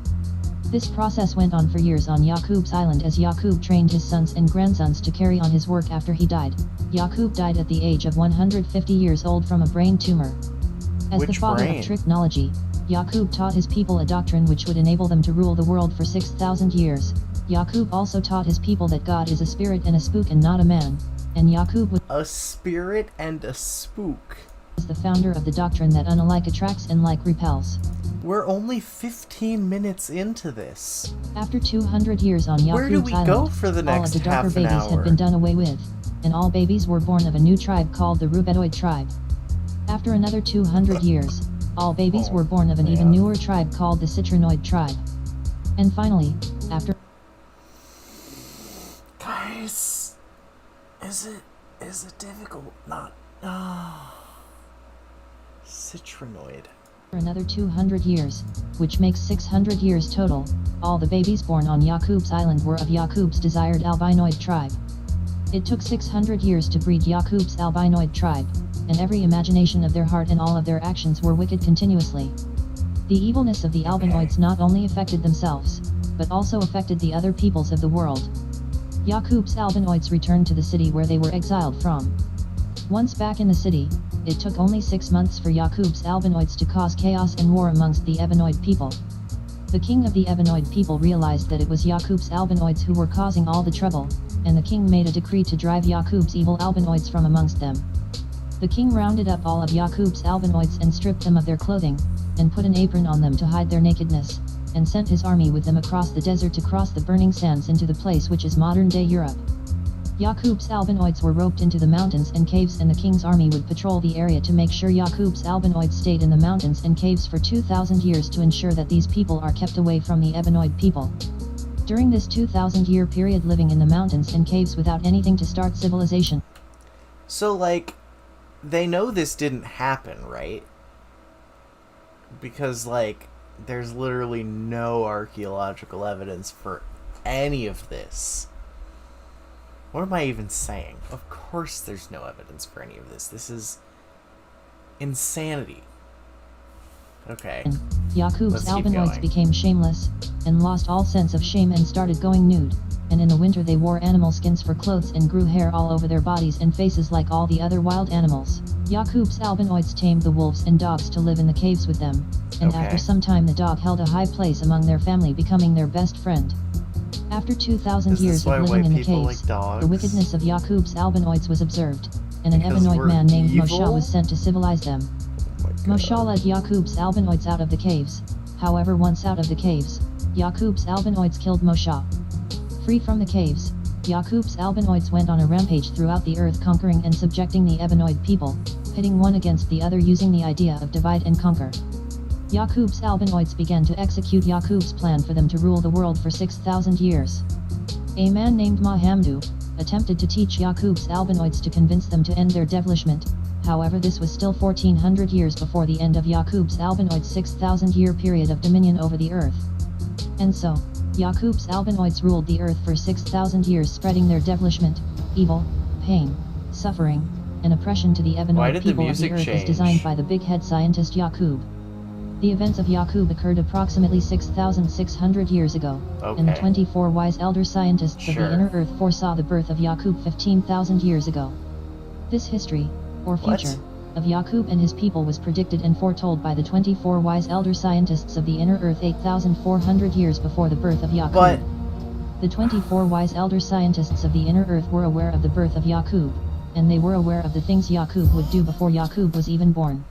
This process went on for years on Yaqub's island as Yaqub trained his sons and grandsons to carry on his work after he died. Yaqub died at the age of 150 years old from a brain tumor. As the Which father brain? of technology, Yaqub taught his people a doctrine which would enable them to rule the world for 6,000 years. Yaqub also taught his people that God is a spirit and a spook and not a man, and Yaqub was A spirit and a spook. the founder of the doctrine that unlike attracts and like repels. We're only 15 minutes into this. After 200 years on Yaqub's Where do we island, go for the all next of the darker half an babies hour? had been done away with, and all babies were born of a new tribe called the Rubetoid tribe. After another 200 years, all babies were born of an even man. newer tribe called the Citrinoid tribe. And finally, after Guys, is it difficult? Not. Citrinoid. another 200 years, which makes 600 years total, all the babies born on Yaqub's island were of Yaqub's desired albinoid tribe. It took 600 years to breed Yaqub's albinoid tribe, and every imagination of their heart and all of their actions were wicked continuously. The evilness of the albinoids not only affected themselves, but also affected the other peoples of the world. Yaqub's albinoids returned to the city where they were exiled from. Once back in the city, it took only 6 months for Yaqub's albinoids to cause chaos and war amongst the Ebenoid people. The king of the Ebenoid people realized that it was Yaqub's albinoids who were causing all the trouble, and the king made a decree to drive Yaqub's evil albinoids from amongst them. The king rounded up all of Yaqub's albinoids and stripped them of their clothing, and put an apron on them to hide their nakedness, and sent his army with them across the desert to cross the burning sands into the place which is modern-day Europe. Yaqub's albinoids were roped into the mountains and caves, and the king's army would patrol the area to make sure Yaqub's albinoids stayed in the mountains and caves for 2,000 years to ensure that these people are kept away from the Ebenoid people. During this 2,000-year period living in the mountains and caves without anything to start civilization. So, like, they know this didn't happen, right? Because, like, there's literally no archaeological evidence for any of this. What am I even saying? Of course there's no evidence for any of this. This is insanity. Okay. Yaqub's Let's keep albinoids going. became shameless, and lost all sense of shame and started going nude, and in the winter they wore animal skins for clothes and grew hair all over their bodies and faces like all the other wild animals. Yaqub's albinoids tamed the wolves and dogs to live in the caves with them, and Okay. after some time the dog held a high place among their family, becoming their best friend. After 2,000 Is this years why of living white in the people caves, like dogs? the wickedness of Yaqub's albinoids was observed, and an Because Ebenoid we're man named evil? Moshe was sent to civilize them. Oh my God. Moshe led Yaqub's albinoids out of the caves. However, once out of the caves, Yaqub's albinoids killed Moshe. Free from the caves, Yaqub's albinoids went on a rampage throughout the earth, conquering and subjecting the Ebenoid people, pitting one against the other using the idea of divide and conquer. Yaqub's albinoids began to execute Yaqub's plan for them to rule the world for 6,000 years. A man named Mahamdu attempted to teach Yaqub's albinoids to convince them to end their devilishment. However, this was still 1,400 years before the end of Yaqub's albinoids' 6,000-year period of dominion over the earth. And so, Yaqub's albinoids ruled the earth for 6,000 years, spreading their devilishment, evil, pain, suffering, and oppression to the Why Ebenoid did the people of the music earth as change? designed by the big head scientist Yaqub. The events of Yaqub occurred approximately 6,600 years ago, and the Okay. 24 wise elder scientists of Sure. the inner earth foresaw the birth of Yaqub 15,000 years ago. This history, or What? future, of Yaqub and his people was predicted and foretold by the 24 wise elder scientists of the inner earth 8,400 years before the birth of Yaqub. But The 24 wise elder scientists of the inner earth were aware of the birth of Yaqub. and they were aware of the things Yaqub would do before Yaqub was even born.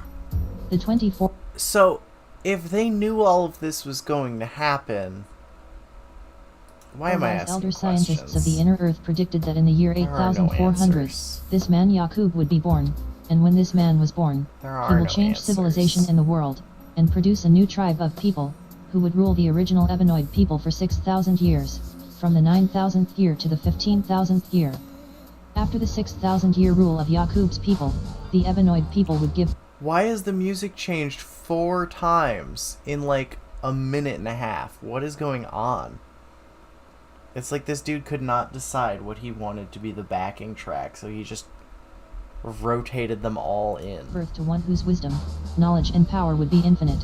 The 24 So, if they knew all of this was going to happen, why am I wise asking elder questions? scientists of the inner earth predicted that in the year There are no 8400, answers. this man Yaqub would be born, and when this man was born, There he are will no change answers. civilization in the world, and produce a new tribe of people, who would rule the original Ebenoid people for 6,000 years, from the 9,000th year to the 15,000th year. After the 6,000 year rule of Yaqub's people, the Ebenoid people would give Why has the music changed 4 times in like a minute and a half? What is going on? It's like this dude could not decide what he wanted to be the backing track, so he just rotated them all in. birth to one whose wisdom, knowledge and power would be infinite.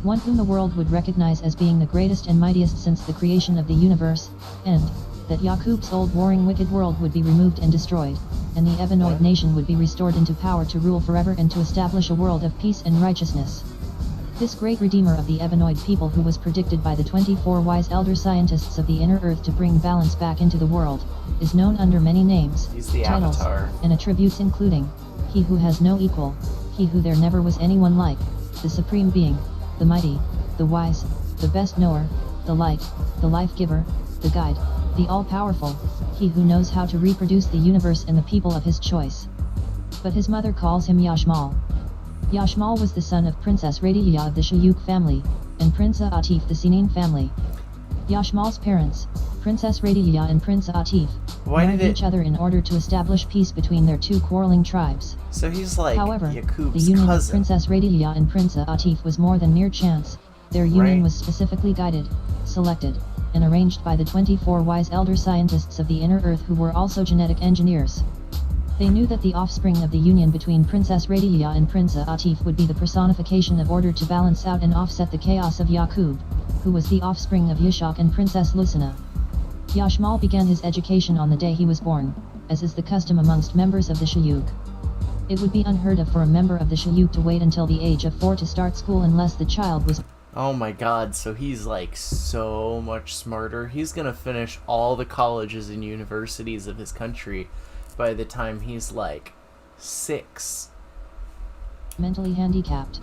One whom the world would recognize as being the greatest and mightiest since the creation of the universe, and that Yaqub's old warring wicked world would be removed and destroyed, and the Ebenoid nation would be restored into power to rule forever and to establish a world of peace and righteousness. This great redeemer of the Ebenoid people, who was predicted by the 24 wise elder scientists of the inner earth to bring balance back into the world, is known under many names, He's the titles, Avatar. and attributes including, he who has no equal, he who there never was anyone like, the supreme being, the mighty, the wise, the best knower, the light, the life-giver, the guide, the all-powerful, he who knows how to reproduce the universe and the people of his choice. But his mother calls him Yashmal. Yashmal was the son of Princess Radiya of the Shayuk family, and Prince Atif the Sinin family. Yashmal's parents, Princess Radiya and Prince Atif, Why married did it- each other in order to establish peace between their two quarreling tribes. So he's like However, the Yaqub's union of cousin. Princess Radiya and Prince Atif was more than mere chance. Their union Right. was specifically guided, selected, and arranged by the 24 wise elder scientists of the inner earth, who were also genetic engineers. They knew that the offspring of the union between Princess Radiya and Prince Atif would be the personification of order to balance out and offset the chaos of Yaqub, who was the offspring of Yishak and Princess Lucina. Yashmal began his education on the day he was born, as is the custom amongst members of the Shayuk. It would be unheard of for a member of the Shayuk to wait until the age of 4 to start school unless the child was Oh my god, so he's like so much smarter. He's gonna finish all the colleges and universities of his country by the time he's like 6. mentally handicapped.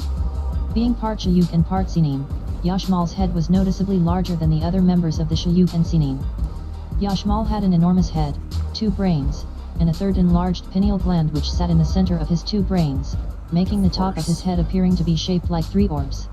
Being part Shayuk and part Sinin, Yashmal's head was noticeably larger than the other members of the Shayuk and Sinin. Yashmal had an enormous head, 2 brains, and a third enlarged pineal gland which sat in the center of his 2 brains, making the top of his head appearing to be shaped like 3 orbs.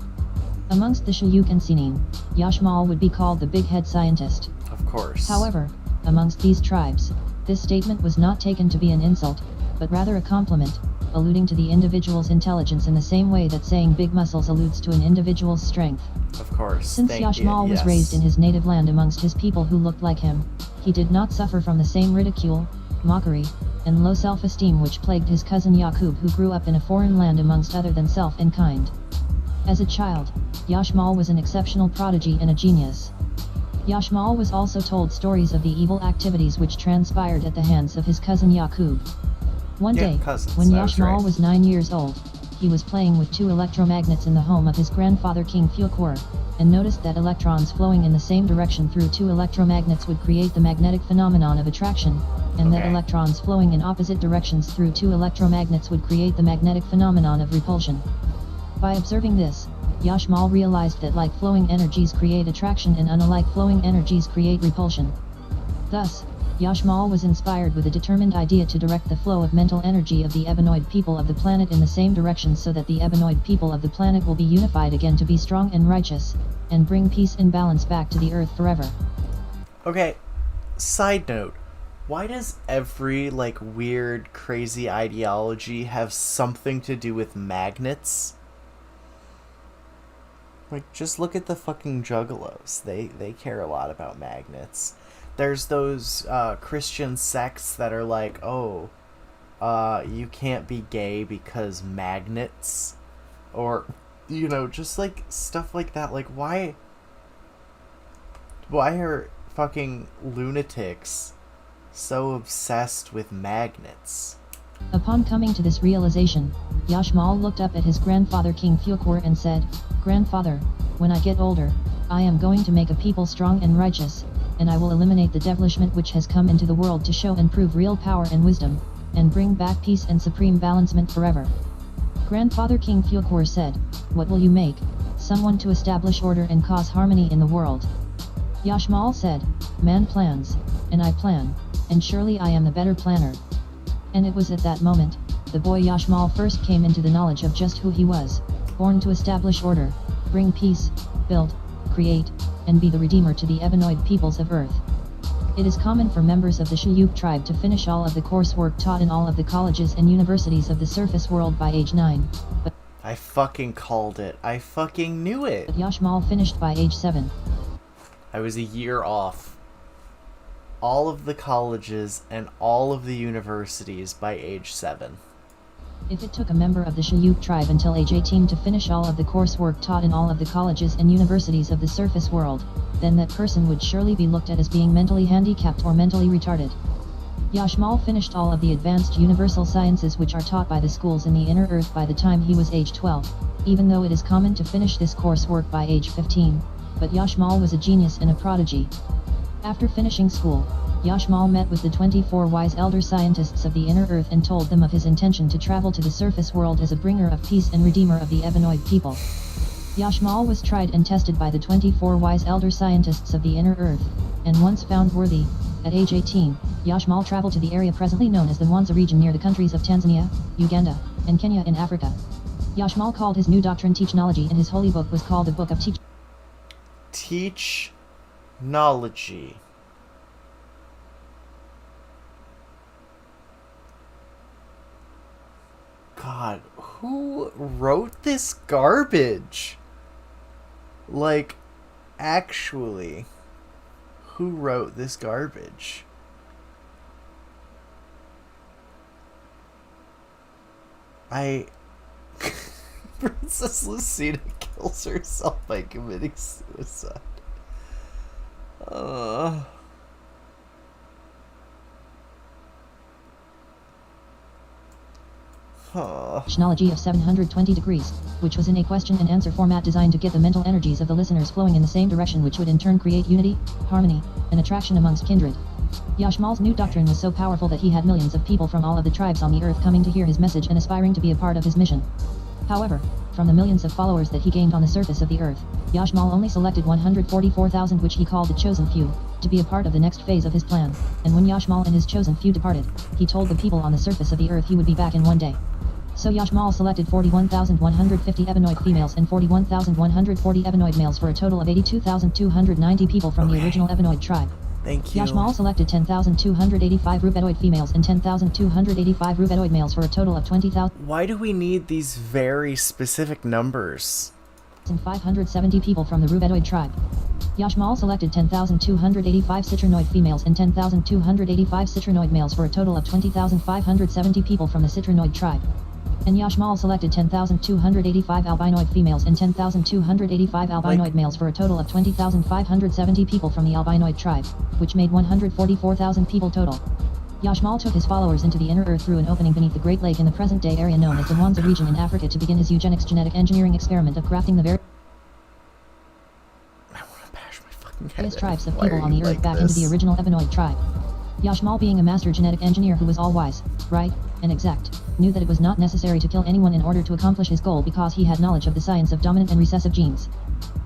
Amongst the Shayuk and Sinin, Yashmal would be called the big head scientist. Of course. However, amongst these tribes, this statement was not taken to be an insult, but rather a compliment, alluding to the individual's intelligence in the same way that saying big muscles alludes to an individual's strength. Of course. Since Thank Yashmal you. was Yes. raised in his native land amongst his people who looked like him, he did not suffer from the same ridicule, mockery, and low self-esteem which plagued his cousin Yaqub, who grew up in a foreign land amongst other than self and kind. As a child, Yashmal was an exceptional prodigy and a genius. Yashmal was also told stories of the evil activities which transpired at the hands of his cousin Yaqub. One Yeah, day, cousins, when I was Yashmal right. was 9 years old, he was playing with 2 electromagnets in the home of his grandfather King Fukur, and noticed that electrons flowing in the same direction through 2 electromagnets would create the magnetic phenomenon of attraction, and that Okay. electrons flowing in opposite directions through 2 electromagnets would create the magnetic phenomenon of repulsion. By observing this, Yashmal realized that like flowing energies create attraction and unlike flowing energies create repulsion. Thus, Yashmal was inspired with a determined idea to direct the flow of mental energy of the Ebenoid people of the planet in the same direction so that the Ebenoid people of the planet will be unified again to be strong and righteous, and bring peace and balance back to the earth forever. Okay, side note. Why does every like weird, crazy ideology have something to do with magnets? Like, just look at the fucking juggalos. They care a lot about magnets. There's those Christian sects that are like, oh, you can't be gay because magnets. Or, you know, just like stuff like that. Like, why are fucking lunatics so obsessed with magnets? Upon coming to this realization, Yashmal looked up at his grandfather King Fukur and said, "Grandfather, when I get older, I am going to make a people strong and righteous, and I will eliminate the devilishment which has come into the world to show and prove real power and wisdom, and bring back peace and supreme balancement forever. Grandfather King Fuokur said, "What will you make? Someone to establish order and cause harmony in the world." Yashmal said, "Man plans, and I plan, and surely I am the better planner." And it was at that moment, the boy Yashmal first came into the knowledge of just who he was, born to establish order, bring peace, build, create, and be the redeemer to the Ebenoid peoples of Earth. It is common for members of the Shayuk tribe to finish all of the coursework taught in all of the colleges and universities of the surface world by age 9, but I fucking called it. I fucking knew it. Yashmal finished by age 7. I was a year off. All of the colleges and all of the universities by age 7. If it took a member of the Shayuk tribe until age 18 to finish all of the coursework taught in all of the colleges and universities of the surface world, then that person would surely be looked at as being mentally handicapped or mentally retarded. Yashmal finished all of the advanced universal sciences which are taught by the schools in the inner earth by the time he was age 12, even though it is common to finish this coursework by age 15, but Yashmal was a genius and a prodigy. After finishing school, Yashmal met with the 24 wise elder scientists of the inner earth and told them of his intention to travel to the surface world as a bringer of peace and redeemer of the Ebenoid people. Yashmal was tried and tested by the 24 wise elder scientists of the inner earth, and once found worthy, at age 18, Yashmal traveled to the area presently known as the Mwanza region near the countries of Tanzania, Uganda, and Kenya in Africa. Yashmal called his new doctrine Teachnology, and his holy book was called the Book of Teachnology. God, who wrote this garbage? Like, actually, who wrote this garbage? Princess Lucina kills herself by committing suicide. Technology of 720 degrees, which was in a question and answer format designed to get the mental energies of the listeners flowing in the same direction, which would in turn create unity, harmony, and attraction amongst kindred. Yashmal's new doctrine was so powerful that he had millions of people from all of the tribes on the earth coming to hear his message and aspiring to be a part of his mission. However, from the millions of followers that he gained on the surface of the earth, Yashmal only selected 144,000, which he called the chosen few, to be a part of the next phase of his plan, and when Yashmal and his chosen few departed, he told the people on the surface of the earth he would be back in one day. So Yashmal selected 41,150 Ebenoid females and 41,140 Ebenoid males for a total of 82,290 people from the original Ebenoid tribe. Thank you. Yashmal selected 10,285 Rubedoid females and 10,285 Rubedoid males for a total of 20,000. Why do we need these very specific numbers? 570 people from the Rubedoid tribe. Yashmal selected 10,285 Citrinoid females and 10,285 Citrinoid males for a total of 20,570 people from the Citrinoid tribe. And Yashmal selected 10,285 albinoid females and 10,285 albinoid males for a total of 20,570 people from the albinoid tribe, which made 144,000 people total. Yashmal took his followers into the inner earth through an opening beneath the Great Lake in the present-day area known as the Mwanza region in Africa to begin his eugenics genetic engineering experiment of crafting the various tribes of people on the earth back into the original Ebenoid tribe. Yashmal, being a master genetic engineer who was all-wise, right, and exact, knew that it was not necessary to kill anyone in order to accomplish his goal because he had knowledge of the science of dominant and recessive genes.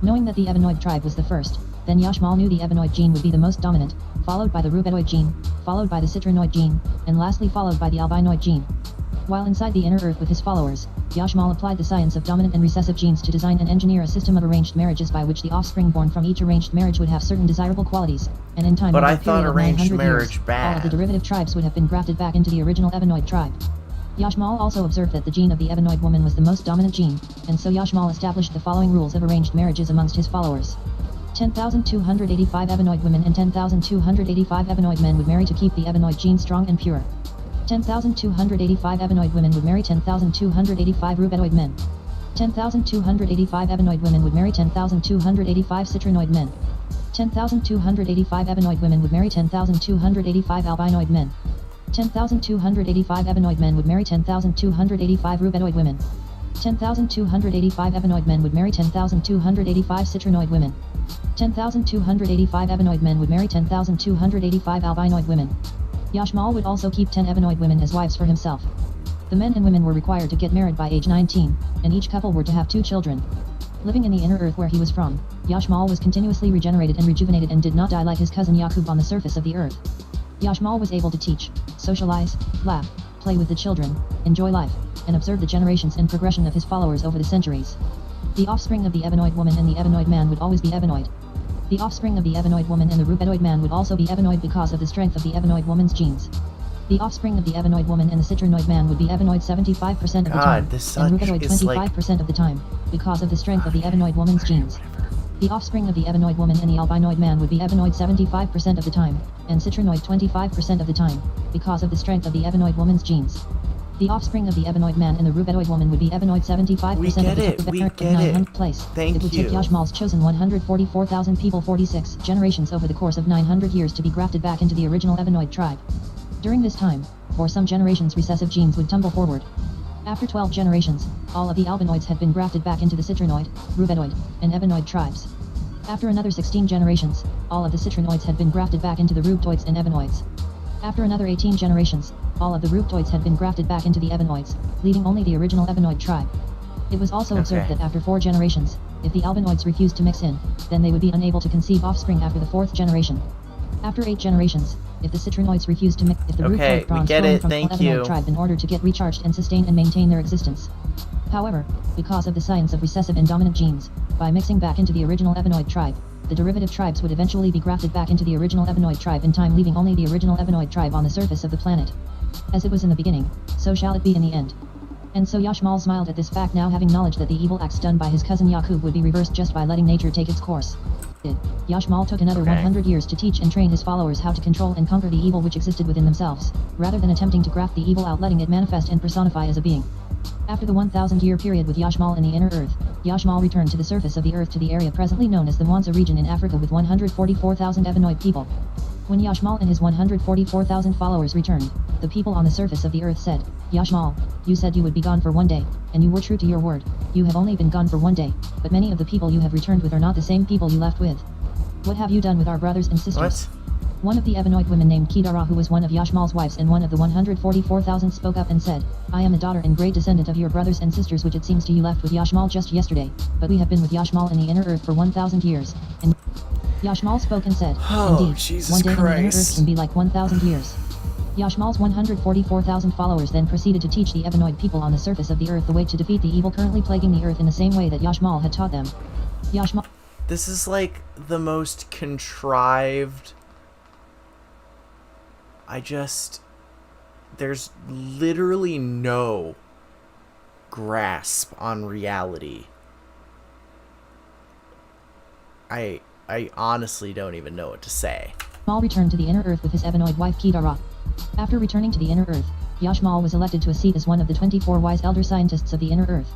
Knowing that the Ebenoid tribe was the first, then Yashmal knew the Ebenoid gene would be the most dominant, followed by the Rubedoid gene, followed by the Citrinoid gene, and lastly followed by the albinoid gene. While inside the inner earth with his followers, Yashmal applied the science of dominant and recessive genes to design and engineer a system of arranged marriages by which the offspring born from each arranged marriage would have certain desirable qualities, and in time, But over I a period thought of arranged 900 marriage years, bad. all of the derivative tribes would have been grafted back into the original Ebenoid tribe. Yashmal also observed that the gene of the Ebenoid woman was the most dominant gene, and so Yashmal established the following rules of arranged marriages amongst his followers. 10,285 Ebenoid women and 10,285 Ebenoid men would marry to keep the Ebenoid gene strong and pure. 10,285 Ebenoid women would marry 10,285 Rubedoid men. 10,285 Ebenoid women would marry 10,285 Citrinoid men. 10,285 Ebenoid women would marry 10,285 albinoid men. 10,285 Ebenoid men would marry 10,285 Rubedoid women. 10,285 Ebenoid men would marry 10,285 Citrinoid women. 10,285 Ebenoid men would marry 10,285 albinoid women. Yashmal would also keep 10 Ebenoid women as wives for himself. The men and women were required to get married by age 19, and each couple were to have 2 children. Living in the inner earth where he was from, Yashmal was continuously regenerated and rejuvenated and did not die like his cousin Yakub on the surface of the earth. Yashmal was able to teach, socialize, laugh, play with the children, enjoy life, and observe the generations and progression of his followers over the centuries. The offspring of the Ebenoid woman and the Ebenoid man would always be Ebenoid. The offspring of the Ebenoid woman and the Rubedoid man would also be Ebenoid because of the strength of the Ebenoid woman's genes. The offspring of the Ebenoid woman and the Citrinoid man would be Ebenoid 75% of the time, this and such Rubedoid is 25% of the time, because of the strength of the Ebenoid woman's genes. The offspring of the Ebenoid woman and the Albinoid man would be Ebenoid 75% of the time, and Citrinoid 25% of the time, because of the strength of the Ebenoid woman's genes. The offspring of the Ebenoid man and the Rubedoid woman would be Ebenoid 75% We of the get time. it, we get it. 900th place. Thank It would you. take Yashmal's chosen 144,000 people 46 generations over the course of 900 years to be grafted back into the original Ebenoid tribe. During this time, for some generations recessive genes would tumble forward. After 12 generations, all of the Albinoids had been grafted back into the Citrinoid, Rubedoid, and Ebenoid tribes. After another 16 generations, all of the Citrinoids had been grafted back into the Rubetoids and Ebenoids. After another 18 generations, all of the Rubetoids had been grafted back into the Ebenoids, leaving only the original Ebenoid tribe. It was also observed Okay. that after 4 generations, if the Albinoids refused to mix in, then they would be unable to conceive offspring after the 4th generation. After 8 generations, if the Citrinoids refused to mix, if the Okay, Rubedoid bronze we get clone it, from thank the Ebenoid you. tribe in order to get recharged and sustain and maintain their existence. However, because of the science of recessive and dominant genes, by mixing back into the original Ebenoid tribe, the derivative tribes would eventually be grafted back into the original Ebenoid tribe in time, leaving only the original Ebenoid tribe on the surface of the planet. As it was in the beginning, so shall it be in the end. And so Yashmal smiled at this fact, now having knowledge that the evil acts done by his cousin Yakub would be reversed just by letting nature take its course. Yashmal took another Okay. 100 years to teach and train his followers how to control and conquer the evil which existed within themselves, rather than attempting to graft the evil out, letting it manifest and personify as a being. After the 1,000-year period with Yashmal in the inner earth, Yashmal returned to the surface of the earth to the area presently known as the Mwanza region in Africa with 144,000 Ebenoid people. When Yashmal and his 144,000 followers returned, the people on the surface of the earth said, Yashmal, you said you would be gone for 1 day, and you were true to your word. You have only been gone for 1 day, but many of the people you have returned with are not the same people you left with. What have you done with our brothers and sisters? What? One of the Ebenoid women named Kidara, who was one of Yashmal's wives and one of the 144,000, spoke up and said, I am a daughter and great descendant of your brothers and sisters, which it seems to you left with Yashmal just yesterday, but we have been with Yashmal in the inner earth for 1,000 years. And Yashmal spoke and said, Oh, indeed, Jesus 1 day in the inner earth Christ. can be like 1,000 years. Yashmal's 144,000 followers then proceeded to teach the Ebenoid people on the surface of the earth the way to defeat the evil currently plaguing the earth in the same way that Yashmal had taught them. Yashmal This is like the most contrived. There's literally no grasp on reality. I honestly don't even know what to say. Yashmal returned to the inner earth with his Ebenoid wife Kidara. After returning to the inner earth, Yashmal was elected to a seat as one of the 24 wise elder scientists of the inner earth.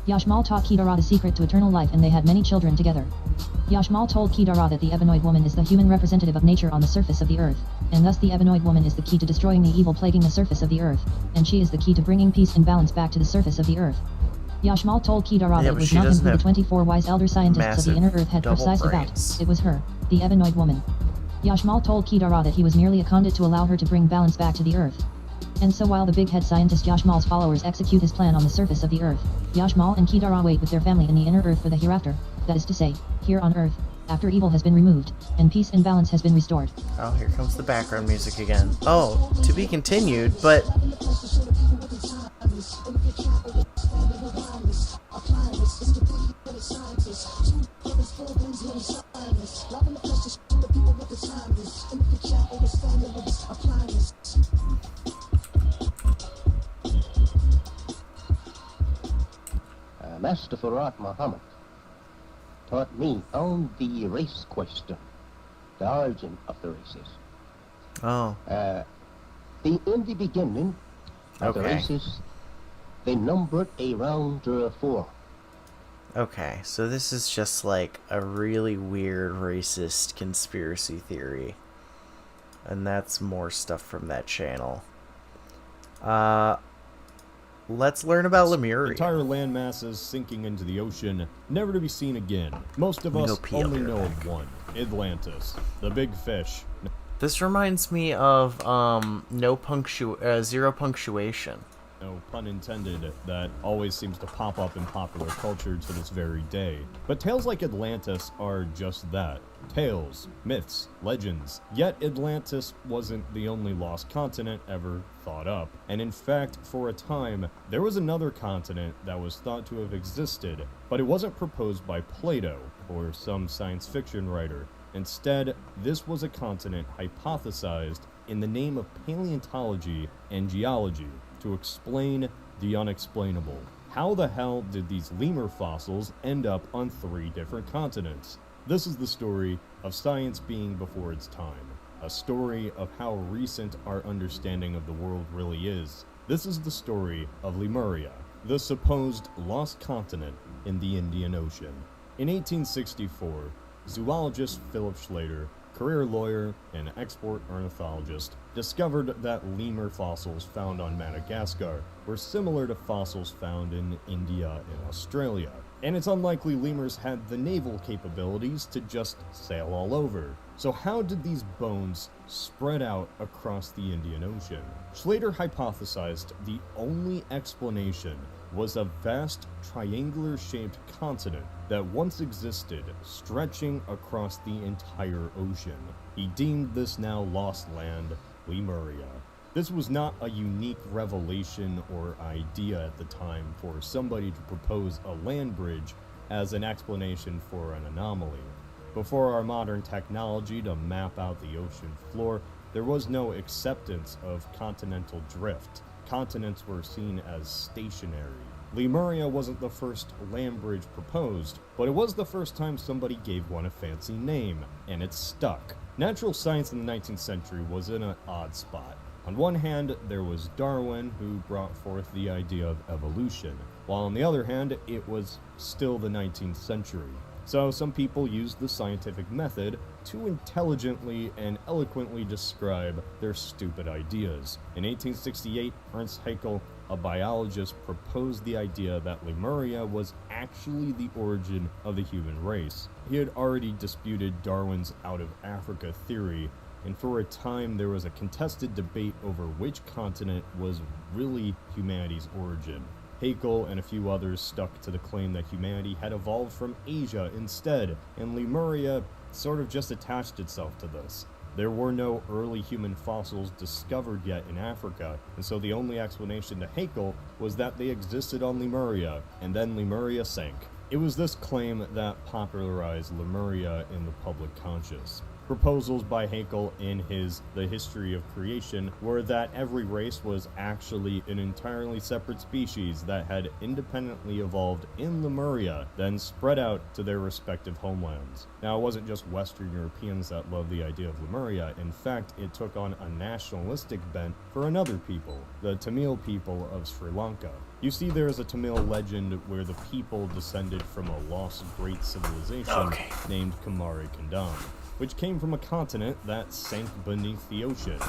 Yashmal taught Kidara the secret to eternal life, and they had many children together. Yashmal told Kidara that the Ebenoid woman is the human representative of nature on the surface of the earth, and thus the Ebenoid woman is the key to destroying the evil plaguing the surface of the earth, and she is the key to bringing peace and balance back to the surface of the earth. Yashmal told Kidara Yeah, that it but was she not him doesn't who the have 24 wise elder scientists of the inner earth had double prophesied about. brains. It was her, the Ebenoid woman. Yashmal told Kidara that he was merely a conduit to allow her to bring balance back to the earth. And so while the big head scientist Yashmal's followers execute his plan on the surface of the earth, Yashmal and Kidara wait with their family in the inner earth for the hereafter, that is to say, here on earth, after evil has been removed, and peace and balance has been restored. Oh, here comes the background music again. Oh, to be continued, but... Master Farad Muhammad taught me on the race question, the origin of the races. Oh, In the beginning of the Okay. races, they numbered around 4. okay. So this is just like a really weird racist conspiracy theory. And that's more stuff from that channel. Let's learn about Lemuria. Entire land masses sinking into the ocean, never to be seen again. Most of We us go pee, I'll only be know right of one, Atlantis, the big fish. This reminds me of zero punctuation. No pun intended, that always seems to pop up in popular culture to this very day. But tales like Atlantis are just that. Tales, myths, legends. Yet Atlantis wasn't the only lost continent ever thought up. And in fact, for a time, there was another continent that was thought to have existed, but it wasn't proposed by Plato or some science fiction writer. Instead, this was a continent hypothesized in the name of paleontology and geology to explain the unexplainable. How the hell did these lemur fossils end up on 3 different continents? This is the story of science being before its time, a story of how recent our understanding of the world really is. This is the story of Lemuria, the supposed lost continent in the Indian Ocean. In 1864, zoologist Philip Schlater, career lawyer and export ornithologist, discovered that lemur fossils found on Madagascar were similar to fossils found in India and Australia. And it's unlikely lemurs had the naval capabilities to just sail all over. So how did these bones spread out across the Indian Ocean? Schlater hypothesized the only explanation was a vast triangular-shaped continent that once existed, stretching across the entire ocean. He deemed this now lost land Lemuria. This was not a unique revelation or idea at the time for somebody to propose a land bridge as an explanation for an anomaly. Before our modern technology to map out the ocean floor, there was no acceptance of continental drift. Continents were seen as stationary. Lemuria wasn't the first land bridge proposed, but it was the first time somebody gave one a fancy name, and it stuck. Natural science in the 19th century was in an odd spot. On one hand, there was Darwin, who brought forth the idea of evolution, while on the other hand, it was still the 19th century. So some people used the scientific method to intelligently and eloquently describe their stupid ideas. In 1868, Ernst Haeckel, a biologist, proposed the idea that Lemuria was actually the origin of the human race. He had already disputed Darwin's out-of-Africa theory, and for a time there was a contested debate over which continent was really humanity's origin. Haeckel and a few others stuck to the claim that humanity had evolved from Asia instead, and Lemuria sort of just attached itself to this. There were no early human fossils discovered yet in Africa, and so the only explanation to Haeckel was that they existed on Lemuria, and then Lemuria sank. It was this claim that popularized Lemuria in the public conscious. Proposals by Haeckel in his The History of Creation were that every race was actually an entirely separate species that had independently evolved in Lemuria, then spread out to their respective homelands. Now, it wasn't just Western Europeans that loved the idea of Lemuria. In fact, it took on a nationalistic bent for another people, the Tamil people of Sri Lanka. You see, there is a Tamil legend where the people descended from a lost great civilization named Kumari Kandam, which came from a continent that sank beneath the ocean.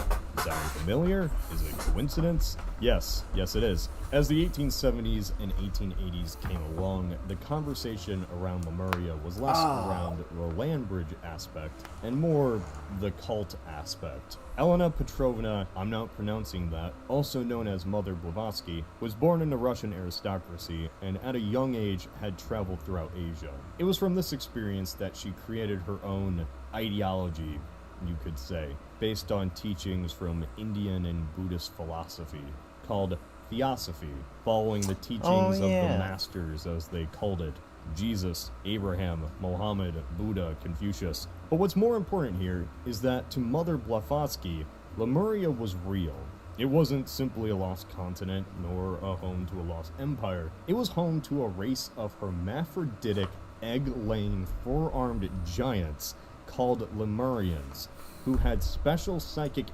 Sound familiar? Is it coincidence? Yes it is. As the 1870s and 1880s came along, the conversation around Lemuria was less around the land bridge aspect and more the cult aspect. Elena Petrovna, I'm not pronouncing that, also known as Mother Blavatsky, was born in the Russian aristocracy and at a young age had traveled throughout Asia. It was from this experience that she created her own ideology, you could say, based on teachings from Indian and Buddhist philosophy, called Theosophy, following the teachings of the masters, as they called it: Jesus, Abraham, Mohammed, Buddha, Confucius. But what's more important here is that to Mother Blavatsky, Lemuria was real. It wasn't simply a lost continent, nor a home to a lost empire. It was home to a race of hermaphroditic, egg-laying, four-armed giants called Lemurians, who had special psychic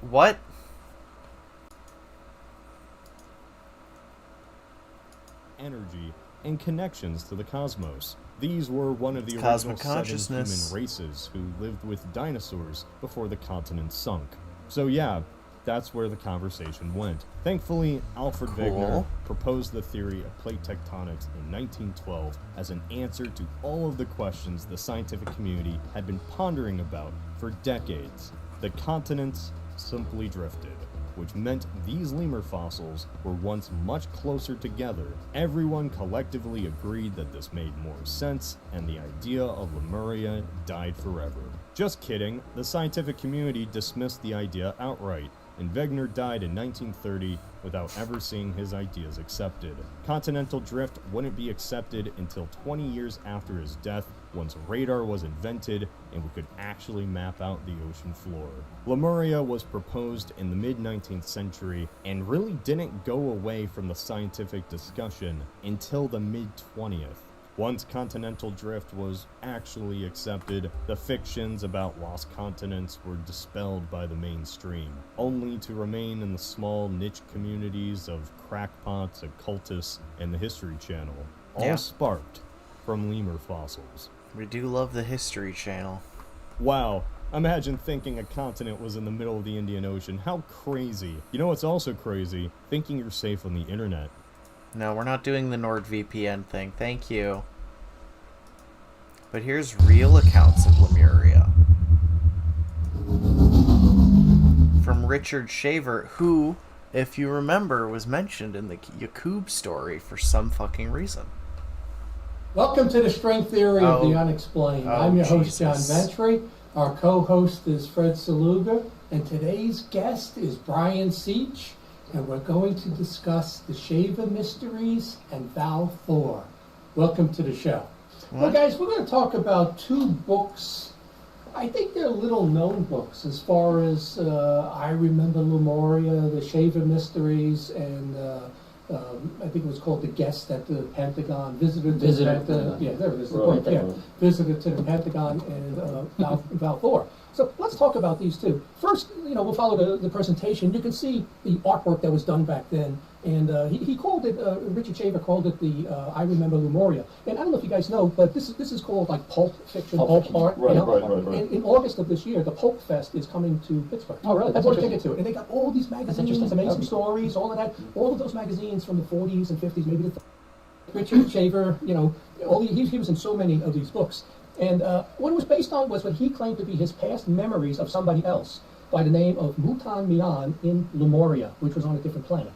what? energy and connections to the cosmos. These were one of the original Cosmic 7 consciousness. human races who lived with dinosaurs before the continent sunk. So yeah, that's where the conversation went. Thankfully, Alfred Wegener proposed the theory of plate tectonics in 1912 as an answer to all of the questions the scientific community had been pondering about for decades. the continents simply drifted, which meant these lemur fossils were once much closer together. Everyone collectively agreed that this made more sense, and the idea of Lemuria died forever. Just kidding, the scientific community dismissed the idea outright, and Wegener died in 1930 without ever seeing his ideas accepted. Continental drift wouldn't be accepted until 20 years after his death, once radar was invented and we could actually map out the ocean floor. Lemuria was proposed in the mid-19th century and really didn't go away from the scientific discussion until the mid-20th. Once continental drift was actually accepted, the fictions about lost continents were dispelled by the mainstream, only to remain in the small niche communities of crackpots, occultists, and the History Channel, all Yeah. sparked from lemur fossils. We do love the History Channel. Wow, imagine thinking a continent was in the middle of the Indian Ocean. How crazy. You know what's also crazy? Thinking you're safe on the internet. No, we're not doing the NordVPN thing. Thank you. But here's real accounts of Lemuria. From Richard Shaver, who, if you remember, was mentioned in the Yakub story for some fucking reason. Welcome to the String Theory of Oh. the Unexplained. Oh, I'm your host, John Jesus. Ventry. Our co-host is Fred Saluga, and today's guest is Brian Seach, and we're going to discuss the Shaver Mysteries and Val Thor. Welcome to the show. Well, What? guys, we're going to talk about two books. I think they're little-known books as far as I Remember Lemuria, the Shaver Mysteries, and I think it was called The Guest at the Pentagon, Visitor to the Pentagon. Yeah, there it is. The Right, book, yeah. right. Visitor to the Pentagon and Val Thor. So let's talk about these two. First, we'll follow the presentation. You can see the artwork that was done back then. And he called it, Richard Shaver called it the I Remember Lemuria. And I don't know if you guys know, but this is called like pulp fiction, pulp art. Right, you know? right. And in August of this year, the Pulp Fest is coming to Pittsburgh. Oh, really? I That's bought a interesting. ticket to it. And they got all these magazines, interesting. amazing Okay. stories, all of that. All of those magazines from the 40s and 50s, maybe the Richard Shaver, he was in so many of these books. And what it was based on was what he claimed to be his past memories of somebody else by the name of Mutan Mian in Lemuria, which was on a different planet.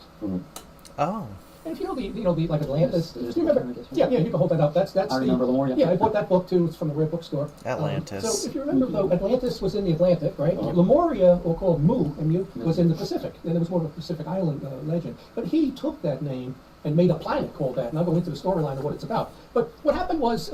Oh. And if you know the like Atlantis, Just do you remember? look at this one. Yeah, you can hold that up. That's I Remember Lemuria. Yeah, I bought that book too. It's from the Rare Bookstore. Atlantis. So if you remember though, Atlantis was in the Atlantic, right? Lemuria, or called Mu, was in the Pacific. And it was more of a Pacific Island legend. But he took that name and made a planet called that. And I'll go into the storyline of what it's about. But what happened was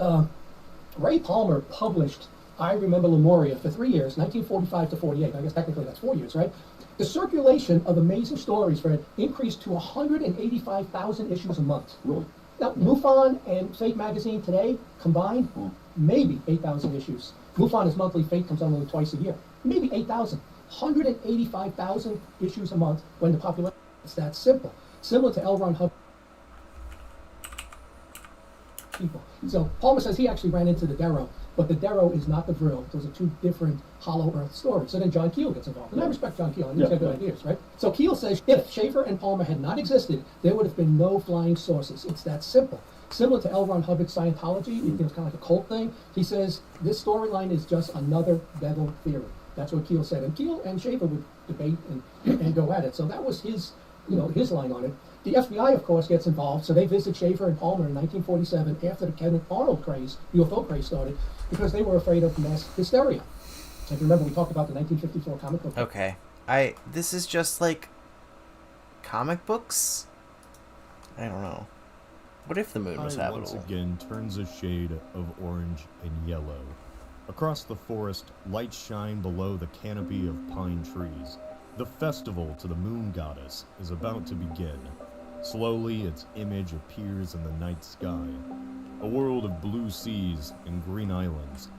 Ray Palmer published I Remember Lemuria for 3 years, 1945 to 48. I guess technically that's 4 years, right? The circulation of Amazing Stories, Fred, increased to 185,000 issues a month. Really? Now, MUFON and Fate magazine today combined, maybe 8,000 issues. MUFON is monthly, Fate comes out only twice a year. Maybe 8,000. 185,000 issues a month when the population is that simple. Similar to L. Ron Hubbard. People. So Palmer says he actually ran into the Darrow, but the Darrow is not the Vril. Those are two different Hollow Earth stories. So then John Keel gets involved. And I respect John Keel. I think he's got good ideas, right? So Keel says if Shaver and Palmer had not existed, there would have been no flying saucers. It's that simple. Similar to L. Ron Hubbard's Scientology, it's kind of like a cult thing. He says this storyline is just another devil theory. That's what Keel said. And Keel and Shaver would debate and go at it. So that was his line on it. The FBI, of course, gets involved, so they visit Shaver and Palmer in 1947 after the Kenneth Arnold craze, UFO craze started, because they were afraid of mass hysteria. If you remember, we talked about the 1954 comic book. Okay. This is just like comic books? I don't know. What if the moon was Sky once habitable? again turns a shade of orange and yellow. Across the forest, lights shine below the canopy of pine trees. The festival to the moon goddess is about to begin. Slowly, its image appears in the night sky. A world of blue seas and green islands.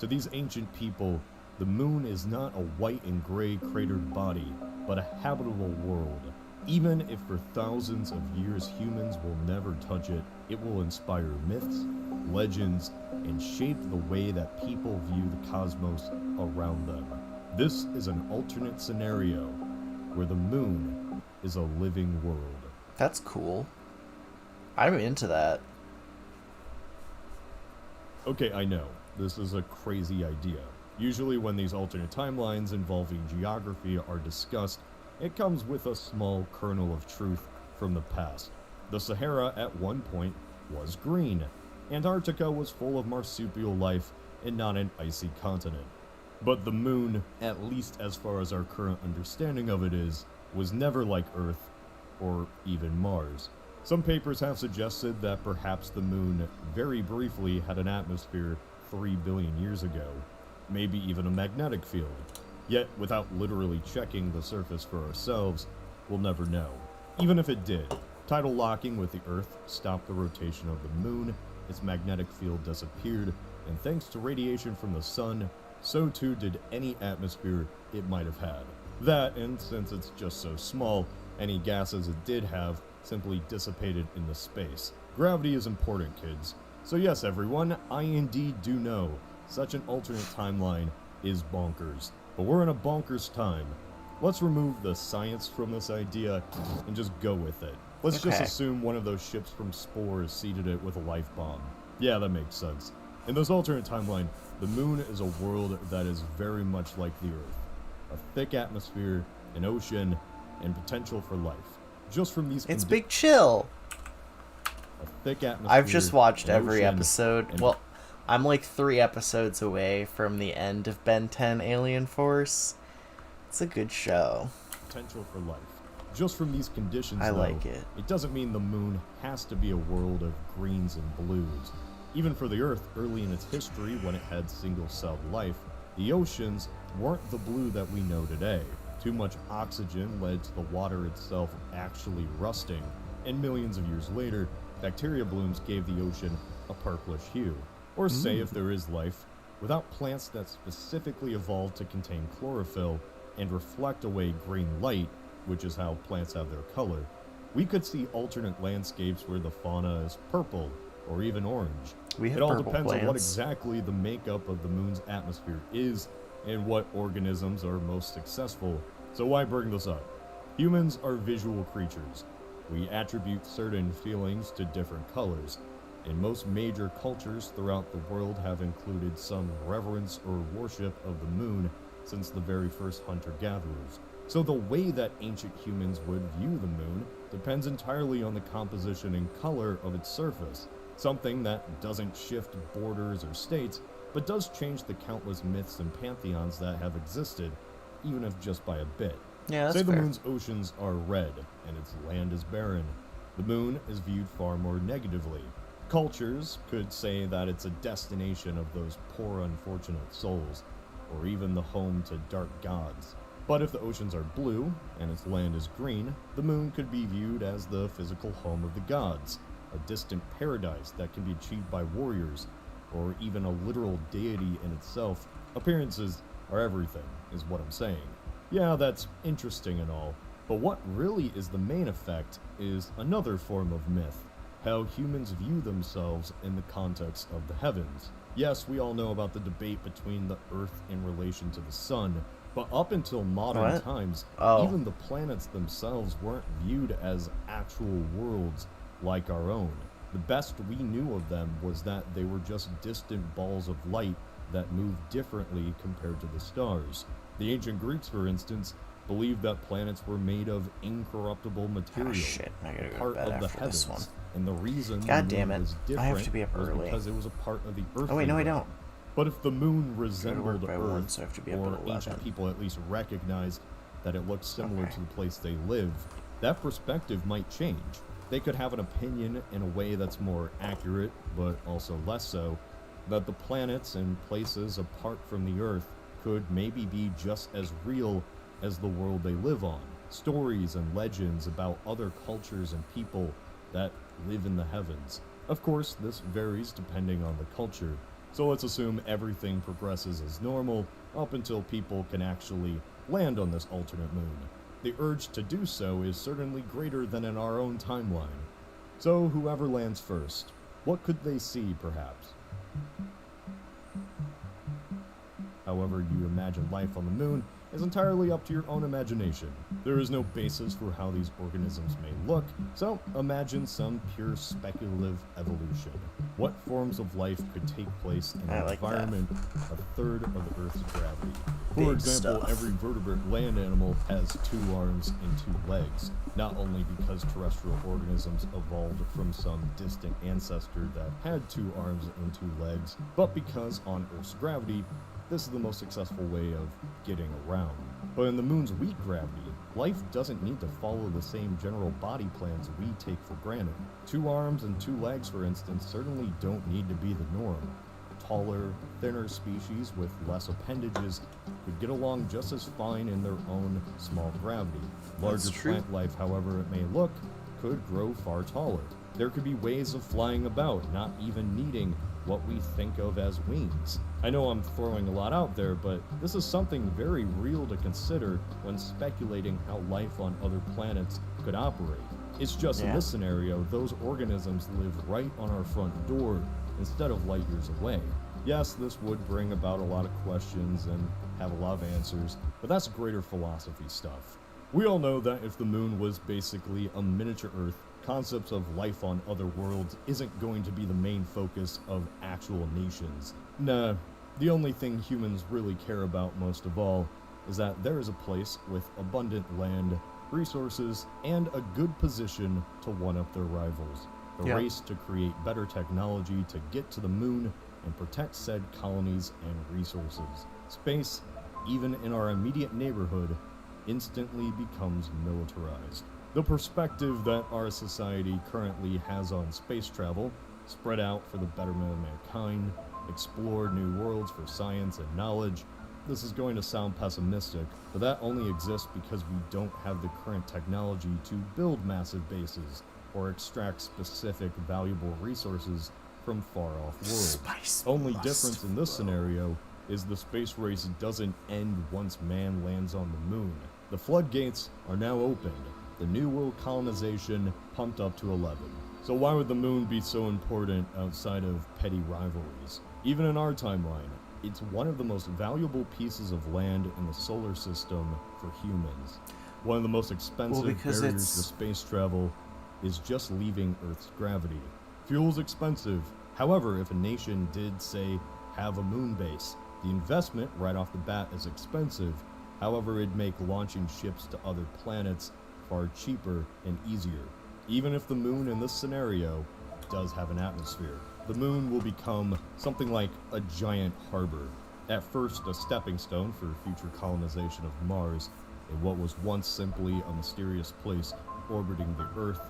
To these ancient people, the moon is not a white and gray cratered body, but a habitable world. Even if for thousands of years humans will never touch it, it will inspire myths, legends, and shape the way that people view the cosmos around them. This is an alternate scenario where the moon is a living world. That's cool. I'm into that. Okay, I know, this is a crazy idea, Usually when these alternate timelines involving geography are discussed, it comes with a small kernel of truth from the past. The Sahara at one point was green. Antarctica was full of marsupial life and not an icy continent. But the moon, at least as far as our current understanding of it is, was never like Earth or even Mars. Some papers have suggested that perhaps the moon very briefly had an atmosphere 3 billion years ago, maybe even a magnetic field. Yet, without literally checking the surface for ourselves, we'll never know. Even if it did, tidal locking with the Earth stopped the rotation of the moon, its magnetic field disappeared, and thanks to radiation from the sun, so too did any atmosphere it might have had. That, and since it's just so small, any gases it did have simply dissipated into space. Gravity is important, kids. So yes, everyone, I indeed do know such an alternate timeline is bonkers. But we're in a bonkers time. Let's remove the science from this idea and just go with it. Let's just Okay. assume one of those ships from Spore seeded it with a life bomb. Yeah, that makes sense. In this alternate timeline, the moon is a world that is very much like the Earth. A thick atmosphere, an ocean, and potential for life. Just from these It's Big Chill. a thick atmosphere. I've just watched an every ocean, episode. and Well, I'm like 3 episodes away from the end of Ben 10 Alien Force. It's a good show. potential for life. Just from these conditions, I though, like it. It doesn't mean the moon has to be a world of greens and blues. Even for the Earth, early in its history, when it had single-celled life, the oceans weren't the blue that we know today. Too much oxygen led to the water itself actually rusting, and millions of years later, bacteria blooms gave the ocean a purplish hue. Or say if there is life, without plants that specifically evolved to contain chlorophyll and reflect away green light, which is how plants have their color, we could see alternate landscapes where the fauna is purple or even orange. We have It all purple depends on what plants. exactly the makeup of the moon's atmosphere is and what organisms are most successful. So why bring this up? Humans are visual creatures. We attribute certain feelings to different colors, and most major cultures throughout the world have included some reverence or worship of the moon since the very first hunter-gatherers. So the way that ancient humans would view the moon depends entirely on the composition and color of its surface, something that doesn't shift borders or states, but does change the countless myths and pantheons that have existed, even if just by a bit. Yeah, that's Say the fair. moon's oceans are red, and its land is barren. The moon is viewed far more negatively. Cultures could say that it's a destination of those poor unfortunate souls, or even the home to dark gods. But if the oceans are blue, and its land is green, the moon could be viewed as the physical home of the gods, a distant paradise that can be achieved by warriors, or even a literal deity in itself. Appearances are everything, is what I'm saying. Yeah, that's interesting and all, but what really is the main effect is another form of myth, how humans view themselves in the context of the heavens. Yes, we all know about the debate between the Earth in relation to the sun, but up until modern What? times, Oh. even the planets themselves weren't viewed as actual worlds like our own. The best we knew of them was that they were just distant balls of light that moved differently compared to the stars. The ancient Greeks, for instance, believed that planets were made of incorruptible material, Oh, shit. I gotta go to part bed of the after this heavens. one. And the reason God the damn moon it. was I different have to be up was early. because it was a part of the Earth. Oh, wait, no, I don't. But if the moon work resembled by 1, Earth, so I have to be up or at 11. ancient people at least recognized that it looked similar Okay. to the place they live, that perspective might change. They could have an opinion in a way that's more accurate, but also less so, that the planets and places apart from the Earth could maybe be just as real as the world they live on. Stories and legends about other cultures and people that live in the heavens. Of course, this varies depending on the culture, so let's assume everything progresses as normal up until people can actually land on this alternate moon. The urge to do so is certainly greater than in our own timeline. So whoever lands first, what could they see perhaps? However you imagine life on the moon is entirely up to your own imagination. There is no basis for how these organisms may look, so imagine some pure speculative evolution. what forms of life could take place in I an like that. environment a third of the Earth's gravity. For Big example, stuff. every vertebrate land animal has 2 arms and 2 legs, not only because terrestrial organisms evolved from some distant ancestor that had 2 arms and 2 legs, but because on Earth's gravity, this is the most successful way of getting around. But in the moon's weak gravity, life doesn't need to follow the same general body plans we take for granted. 2 arms and 2 legs, for instance, certainly don't need to be the norm. Taller, thinner species with less appendages could get along just as fine in their own small gravity. Larger true. plant life, however it may look, could grow far taller. There could be ways of flying about, not even needing what we think of as wings. I know I'm throwing a lot out there, but this is something very real to consider when speculating how life on other planets could operate. It's just in Yeah. this scenario, those organisms live right on our front door instead of light years away. Yes, this would bring about a lot of questions and have a lot of answers, but that's greater philosophy stuff. We all know that if the moon was basically a miniature Earth, concepts of life on other worlds isn't going to be the main focus of actual nations. Nah, the only thing humans really care about most of all is that there is a place with abundant land, resources, and a good position to one-up their rivals. The Yeah. race to create better technology to get to the moon and protect said colonies and resources. Space, even in our immediate neighborhood, instantly becomes militarized. The perspective that our society currently has on space travel, spread out for the betterment of mankind, explore new worlds for science and knowledge, this is going to sound pessimistic, but that only exists because we don't have the current technology to build massive bases or extract specific valuable resources from far-off worlds. Spice Only must difference in this flow. scenario is the space race doesn't end once man lands on the moon. The floodgates are now opened, the New World colonization pumped up to 11. So why would the moon be so important outside of petty rivalries? Even in our timeline, it's one of the most valuable pieces of land in the solar system for humans. One of the most expensive because barriers it's- to space travel is just leaving Earth's gravity. Fuel's expensive. However, if a nation did, say, have a moon base, the investment right off the bat is expensive. However, it'd make launching ships to other planets far cheaper and easier. Even if the moon in this scenario does have an atmosphere, the moon will become something like a giant harbor. At first, a stepping stone for future colonization of Mars, and what was once simply a mysterious place orbiting the Earth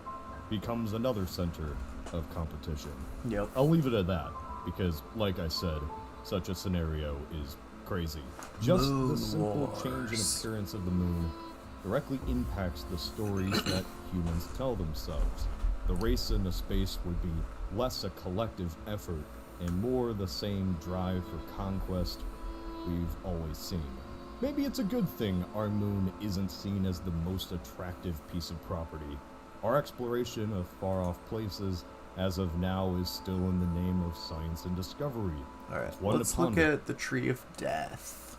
becomes another center of competition. Yep. I'll leave it at that, because, like I said, such a scenario is crazy. Just Moon the simple change in wars. appearance of the moon directly impacts the stories that humans tell themselves. The race into space would be less a collective effort and more the same drive for conquest we've always seen. Maybe it's a good thing our moon isn't seen as the most attractive piece of property. Our exploration of far-off places, as of now, is still in the name of science and discovery. Alright, It's one to let's look ponder. at the Tree of Death.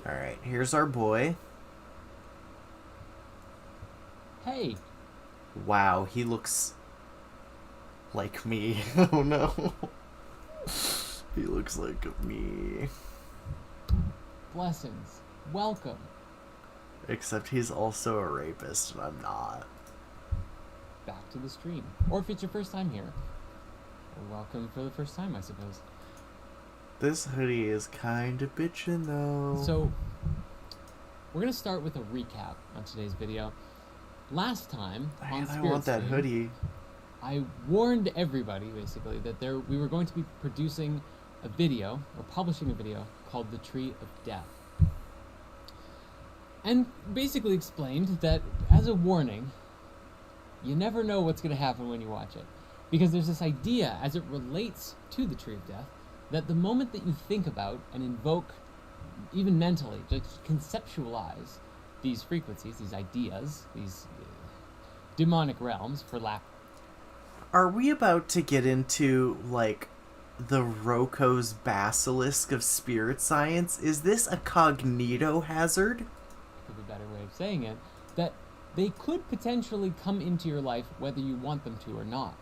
Alright, here's our boy. Hey, Wow, he looks like me. Oh no. He looks like me. blessings. Welcome. Except he's also a rapist and I'm not. Back to the stream. Or if it's your first time here, welcome for the first time, I suppose. This hoodie is kinda bitchin' though. So, we're going to start with a recap on today's video. Last time, on Man, I Spirit want that Stream, hoodie. I warned everybody, basically, that we were going to be producing a video, or publishing a video, called The Tree of Death. And basically explained that, as a warning, you never know what's going to happen when you watch it. Because there's this idea, as it relates to the Tree of Death, that the moment that you think about and invoke, even mentally, just conceptualize these frequencies, these ideas, these demonic realms, for lack. Are we about to get into, like, the Roko's basilisk of spirit science? Is this a cognito hazard? Could be a better way of saying it, that they could potentially come into your life whether you want them to or not.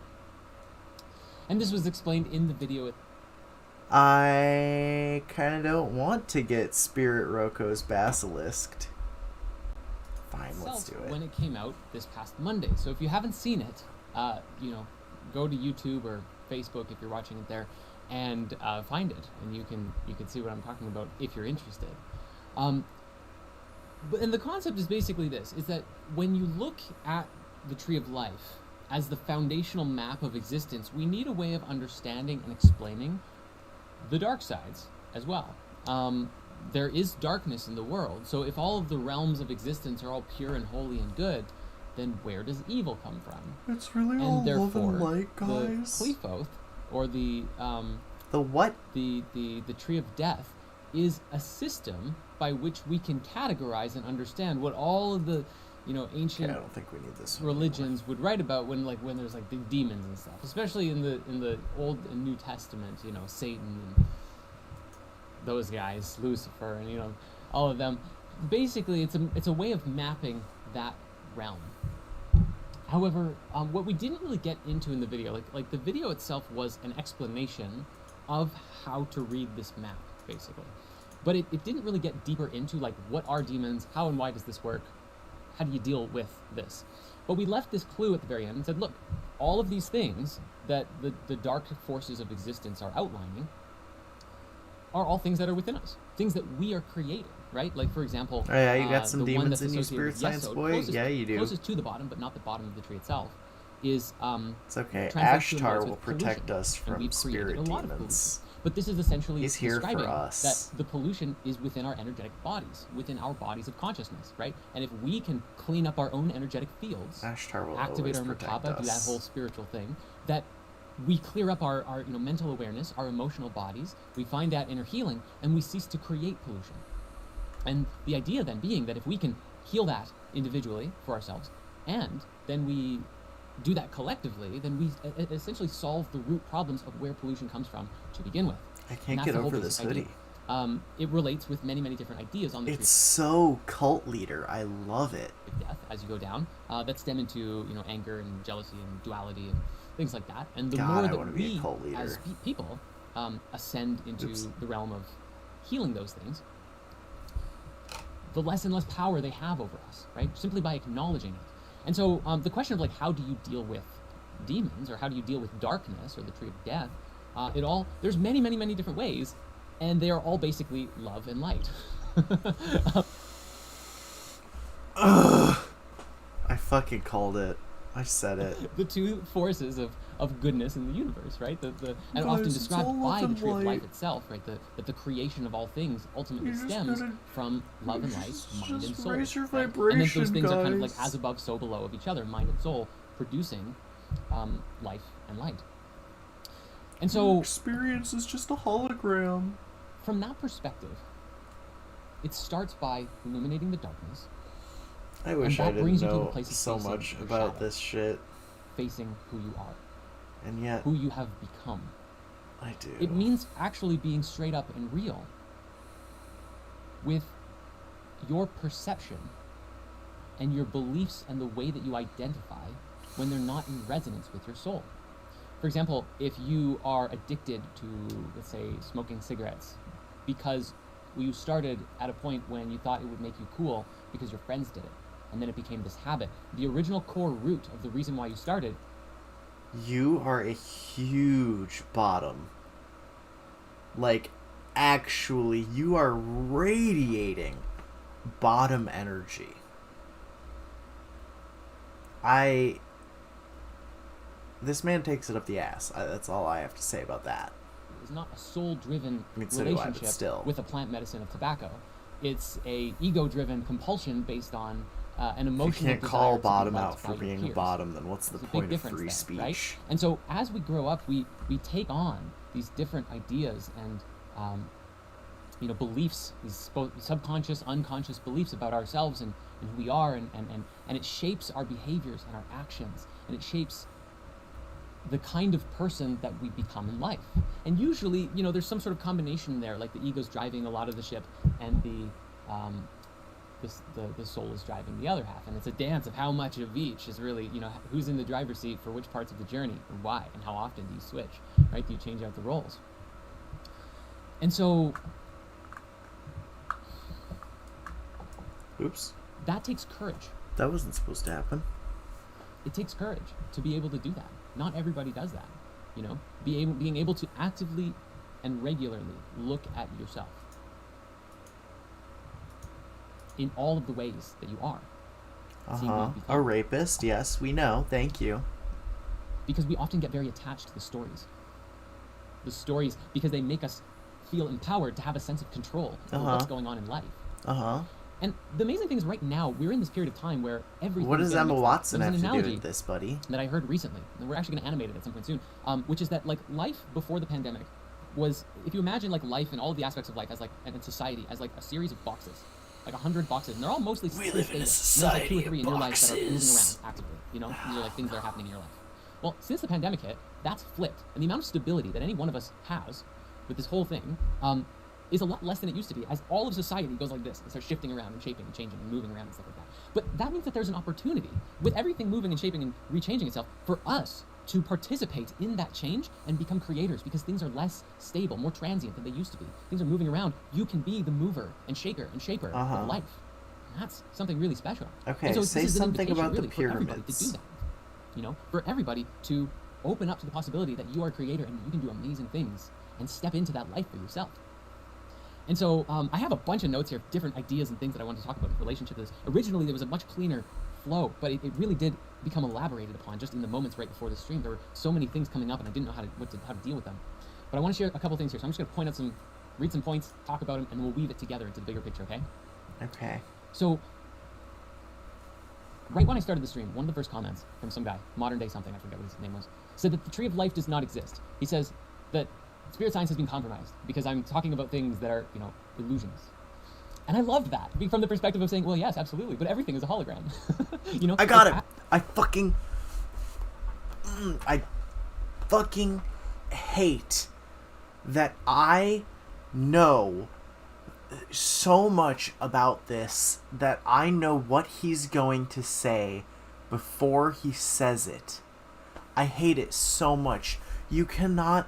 And this was explained in the video. I kind of don't want to get Spirit Roko's basilisked. Fine, let's do it. When it came out this past Monday. So if you haven't seen it, go to YouTube or Facebook if you're watching it there, and find it, and you can see what I'm talking about if you're interested. And the concept is basically this: is that when you look at the Tree of Life as the foundational map of existence, we need a way of understanding and explaining the dark sides as well. There is darkness in the world, so if all of the realms of existence are all pure and holy and good, then where does evil come from? It's really And all therefore, love and light, guys. the Qliphothe, or the what? the Tree of Death, is a system by which we can categorize and understand what all of the ancient I don't think we need this religions would write about when there's like the demons and stuff, especially in the Old and New Testament. Satan and those guys, Lucifer, and all of them. Basically, it's a way of mapping that realm. However, what we didn't really get into in the video, like the video itself was an explanation of how to read this map, basically. But it didn't really get deeper into like what are demons, how and why does this work, how do you deal with this? But we left this clue at the very end and said, look, all of these things that the dark forces of existence are outlining are all things that are within us, things that we are creating, right? Like, for example, Oh yeah, you got some the one demons that's in you, associated Spirit with Science Yesod, boy? Yeah, you do. Closest to the bottom, but not the bottom of the tree itself, is It's okay. translates to a Ashtar words will with protect pollution, us and from we've created spirit a lot of demons. pollution. But this is essentially He's here for describing us. that the pollution is within our energetic bodies, within our bodies of consciousness, right? And if we can clean up our own energetic fields, Ashtar will activate always our protect Merkaba, do that us. whole spiritual thing, that we clear up our mental awareness, our emotional bodies, we find that inner healing, and we cease to create pollution. And the idea then being that if we can heal that individually for ourselves, and then we do that collectively, then we essentially solve the root problems of where pollution comes from to begin with. I And can't that's get the whole over this basic idea. hoodie. It relates with many, many different ideas on the It's so cult leader. I love it. tree of death as you go down that stem into anger and jealousy and duality and things like that. And the God, more I that wanna be a we cult leader. as people ascend into Oops. the realm of healing those things, the less and less power they have over us, right? Simply by acknowledging it. And so the question of like, how do you deal with demons, or how do you deal with darkness, or the tree of death? There's many, many, many different ways, and they are all basically love and light. I fucking called it. I said it. The two forces of goodness in the universe, right? And Guys, often it's described all by love the and tree of life light. itself, right? That the creation of all things ultimately You just stems gotta- from love and light, just mind and soul. raise your right? And then those vibration, things are kind of like guys. as above, so below of each other, mind and soul, producing life and light. And so, Experience is just a hologram. from that perspective, it starts by illuminating the darkness, I wish that I didn't brings you to the know place of so facing much your about shadow. this shit, facing who you are, and yet who you have become. I do. It means actually being straight up and real with your perception and your beliefs and the way that you identify when they're not in resonance with your soul. For example, if you are addicted to, let's say, smoking cigarettes because you started at a point when you thought it would make you cool because your friends did it, and then it became this habit. The original core root of the reason why you started, You are a huge bottom. Like, actually, you are radiating bottom energy. This man takes it up the ass. That's all I have to say about that. is not a soul-driven I mean, so do I, but relationship still. with a plant medicine of tobacco. It's a ego-driven compulsion based on an If you emotional can't desire call to be bottom loved out for by your being a peers. bottom, then what's the There's a big point of difference free there, speech? right? And so as we grow up, we take on these different ideas and beliefs, these subconscious, unconscious beliefs about ourselves and who we are, and it shapes our behaviors and our actions, and it shapes the kind of person that we become in life. And usually, you know, there's some sort of combination there, like the ego's driving a lot of the ship, and the soul is driving the other half. And it's a dance of how much of each is really, you know, who's in the driver's seat for which parts of the journey, and why, and how often do you switch, right? Do you change out the roles? And so Oops. that takes courage. That wasn't supposed to happen. It takes courage to be able to do that. Not everybody does that, you know? Being able to actively and regularly look at yourself in all of the ways that you are. Seeing what you become. A rapist, yes, we know. Thank you. Because we often get very attached to the stories. The stories, because they make us feel empowered to have a sense of control over what's going on in life. And the amazing thing is, right now, we're in this period of time where everything. What does Emma Watson have to do analogy with this, buddy? that I heard recently, and we're actually going to animate it at some point soon, which is that, like, life before the pandemic was, if you imagine, like, life and all of the aspects of life as, like, and in society as, like, a series of boxes, like 100 boxes, and they're all mostly We live in a stable. society And there's, like, 2 or 3 in your life that are moving boxes. around actively, you know? These are, like, things that are happening in your life. Well, since the pandemic hit, that's flipped, and the amount of stability that any one of us has with this whole thing is a lot less than it used to be, as all of society goes like this and starts shifting around and shaping and changing and moving around and stuff like that. But that means that there's an opportunity, with everything moving and shaping and rechanging itself, for us to participate in that change and become creators, because things are less stable, more transient than they used to be. Things are moving around. You can be the mover and shaker and shaper of life. And that's something really special. Okay, And so say this is an something invitation, about the really, for everybody to do pyramids. that. You know, for everybody to open up to the possibility that you are a creator and you can do amazing things and step into that life for yourself. And so I have a bunch of notes here, different ideas and things that I wanted to talk about in relationship to this. Originally, there was a much cleaner flow, but it really did become elaborated upon just in the moments right before the stream. There were so many things coming up, and I didn't know how to deal with them. But I want to share a couple things here. So I'm just going to point out read some points, talk about them, and then we'll weave it together into the bigger picture, okay? Okay. So right when I started the stream, one of the first comments from some guy, modern day something, I forget what his name was, said that the tree of life does not exist. He says that spirit science has been compromised because I'm talking about things that are, you know, illusions. And I loved that, from the perspective of saying, well, yes, absolutely, but everything is a hologram. You know, I got it. I fucking hate that I know so much about this, that I know what he's going to say before he says it. I hate it so much. You cannot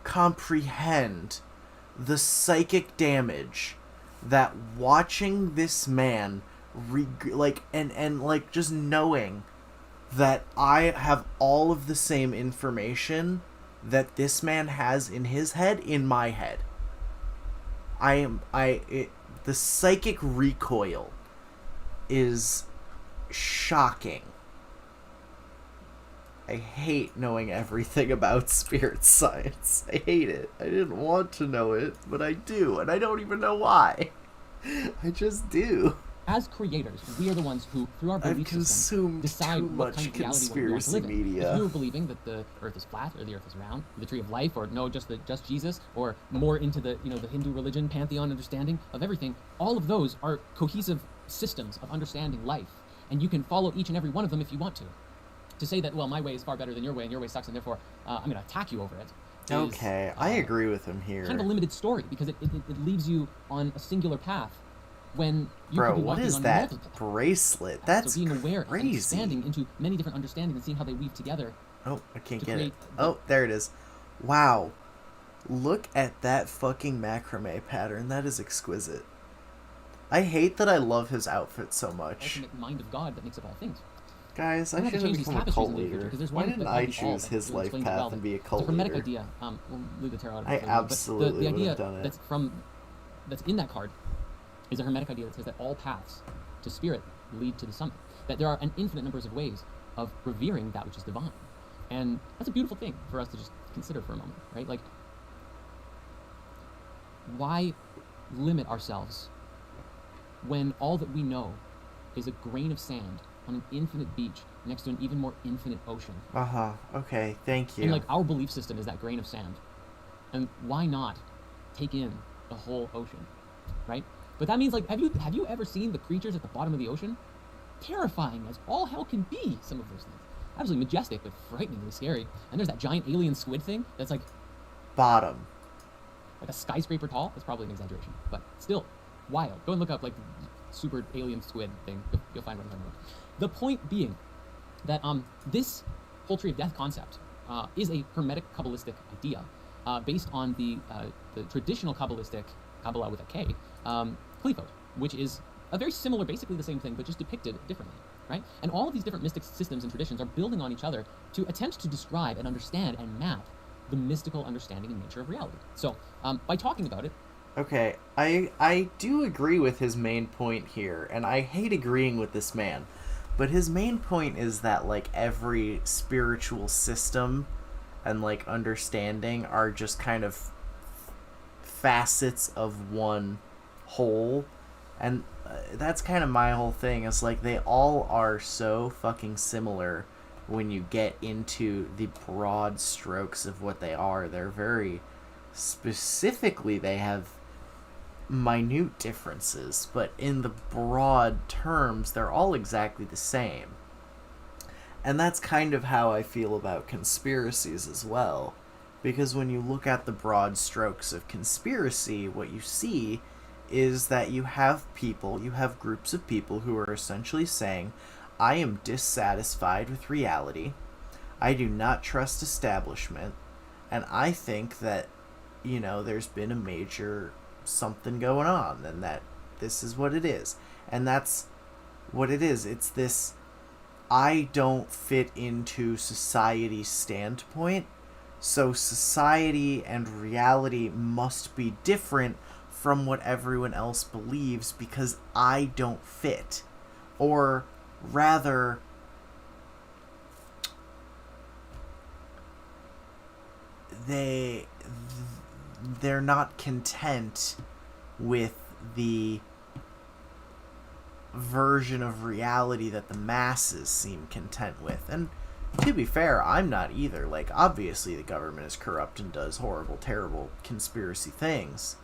comprehend the psychic damage that watching this man and just knowing that I have all of the same information that this man has in his head in my head. The psychic recoil is shocking. I hate knowing everything about spirit science. I hate it. I didn't want to know it, but I do, and I don't even know why. I just do. As creators, we are the ones who, through our belief system, consumed decide too what kind much of reality we want to live in. conspiracy media. If you were believing that the Earth is flat or the Earth is round, the tree of life, or no, just Jesus, or more into the the Hindu religion pantheon understanding of everything, all of those are cohesive systems of understanding life, and you can follow each and every one of them if you want to. To say that, well, my way is far better than your way, and your way sucks, and therefore I'm going to attack you over it. Okay, I agree with him here. Kind of a limited story, because it leaves you on a singular path when you Bro, could be what walking is on that multiple paths. bracelet? That's so being aware and crazy. expanding into many different understandings and seeing how they weave together. Oh, I can't to get it. create Oh, there it is. Wow. Look at that fucking macrame pattern. That is exquisite. I hate that I love his outfit so much. Ultimate mind of God that makes up all things. Guys, I I'm gonna should have to have change these become a tapestries cult in the future, leader. 'cause there's Why one didn't that I might be all choose that his really life explains it path well. and be a It's a cult hermetic leader? idea. We'll leave the tarot out of I it for a little bit. absolutely But the would idea have done it. that's in that card is a hermetic idea that says that all paths to spirit lead to the summit. That there are an infinite numbers of ways of revering that which is divine. And that's a beautiful thing for us to just consider for a moment, right? Like, why limit ourselves when all that we know is a grain of sand on an infinite beach next to an even more infinite ocean? Okay, thank you. And like, our belief system is that grain of sand. And why not take in the whole ocean, right? But that means, like, have you ever seen the creatures at the bottom of the ocean? Terrifying as all hell can be, some of those things. absolutely majestic but frighteningly scary. And there's that giant alien squid thing that's like Bottom. a skyscraper tall. That's probably an exaggeration, but still wild. Go and look up like super alien squid thing. You'll find what I'm talking about. The point being that this whole tree of death concept is a Hermetic Kabbalistic idea based on the traditional Kabbalistic Kabbalah with a K, Qliphoth, which is a very similar, basically the same thing, but just depicted differently, right? And all of these different mystic systems and traditions are building on each other to attempt to describe and understand and map the mystical understanding and nature of reality. So, by talking about it, Okay, I do agree with his main point here, and I hate agreeing with this man, but his main point is that, like, every spiritual system and, like, understanding are just kind of facets of one whole, and that's kind of my whole thing, is, like, they all are so fucking similar when you get into the broad strokes of what they are. They're very specifically, they have minute differences, but in the broad terms, they're all exactly the same. And that's kind of how I feel about conspiracies as well. Because when you look at the broad strokes of conspiracy, what you see is that you have groups of people who are essentially saying, I am dissatisfied with reality, I do not trust establishment, and I think that, there's been a major something going on, and that this is what it is. And that's what it is. It's this, I don't fit into society's standpoint, so society and reality must be different from what everyone else believes because I don't fit. Or rather, they're not content with the version of reality that the masses seem content with. And to be fair, I'm not either. Like, obviously the government is corrupt and does horrible, terrible conspiracy things.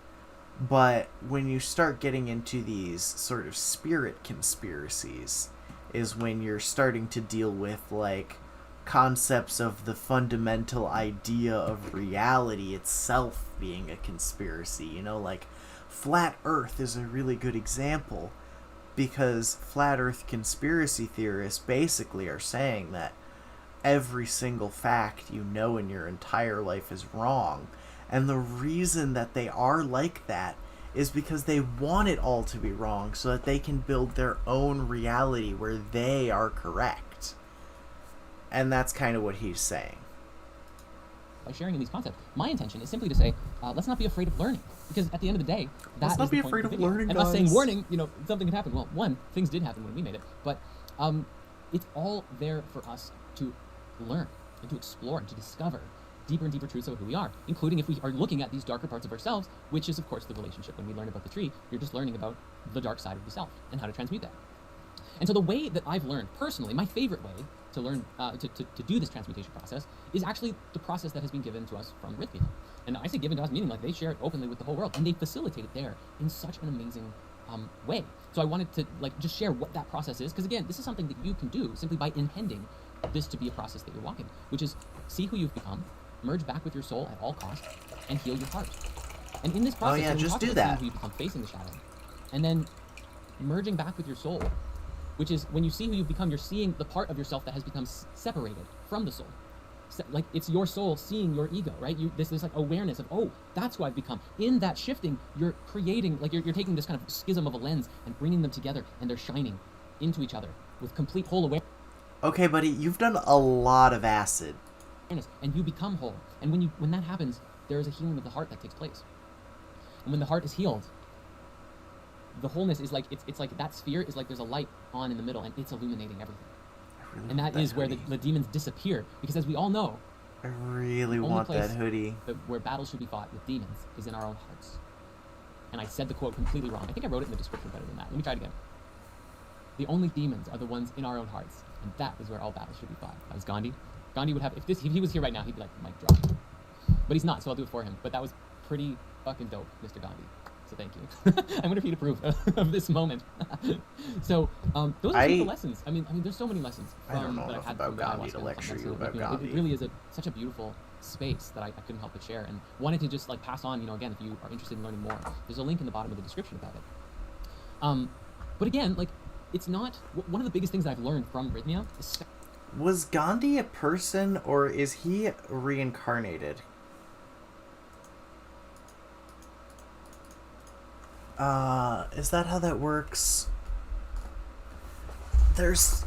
But when you start getting into these sort of spirit conspiracies is when you're starting to deal with, like, concepts of the fundamental idea of reality itself being a conspiracy. Like, Flat Earth is a really good example, because Flat Earth conspiracy theorists basically are saying that every single fact in your entire life is wrong. And the reason that they are like that is because they want it all to be wrong so that they can build their own reality where they are correct. And that's kind of what he's saying. by sharing in these concepts, my intention is simply to say, let's not be afraid of learning. Because at the end of the day, Let's not is be the point afraid of the of video. learning, And us saying guys. warning, something could happen. Well, one, things did happen when we made it, but it's all there for us to learn and to explore and to discover deeper and deeper truths about who we are, including if we are looking at these darker parts of ourselves, which is, of course, the relationship. When we learn about the tree, you're just learning about the dark side of yourself and how to transmute that. And so the way that I've learned, personally, my favorite way to learn, to do this transmutation process is actually the process that has been given to us from Rithia. And I say given to us, meaning like they share it openly with the whole world, and they facilitate it there in such an amazing way. So I wanted to just share what that process is, because again, this is something that you can do simply by intending this to be a process that you're walking, which is see who you've become, merge back with your soul at all costs, and heal your heart. And in this process, when we just talk do about that. seeing who you become, facing the shadow, and then merging back with your soul, which is when you see who you've become, you're seeing the part of yourself that has become separated from the soul. Like it's your soul seeing your ego, right? This like awareness of, oh, that's who I've become. In that shifting, you're creating, like you're taking this kind of schism of a lens and bringing them together, and they're shining into each other with complete whole awareness. Okay, buddy, you've done a lot of acid. And you become whole. And when that happens, there is a healing of the heart that takes place. And when the heart is healed, the wholeness is like it's like that sphere is like there's a light on in the middle, and it's illuminating everything. Really And want that is where hoodie. the demons disappear, because as we all know, I really only want that place hoodie. where battles should be fought with demons is in our own hearts. And I said the quote completely wrong. I think I wrote it in the description better than that. Let me try it again. The only demons are the ones in our own hearts, and that is where all battles should be fought. That was Gandhi. Gandhi would have, if he was here right now, he'd be like, mic drop. But he's not, so I'll do it for him. But that was pretty fucking dope, Mr. Gandhi. So thank you. I'm going to approve of this moment. So those are some of the lessons. I mean, there's so many lessons. I don't know that enough I've had about from Gandhi ayahuasca to and lecture from you about It Gandhi. really is such a beautiful space that I couldn't help but share, and wanted to just like pass on. Again, if you are interested in learning more, there's a link in the bottom of the description about it. But again, like, it's not one of the biggest things I've learned from Rhythmia. Was Gandhi a person, or is he reincarnated? Is that how that works? There's...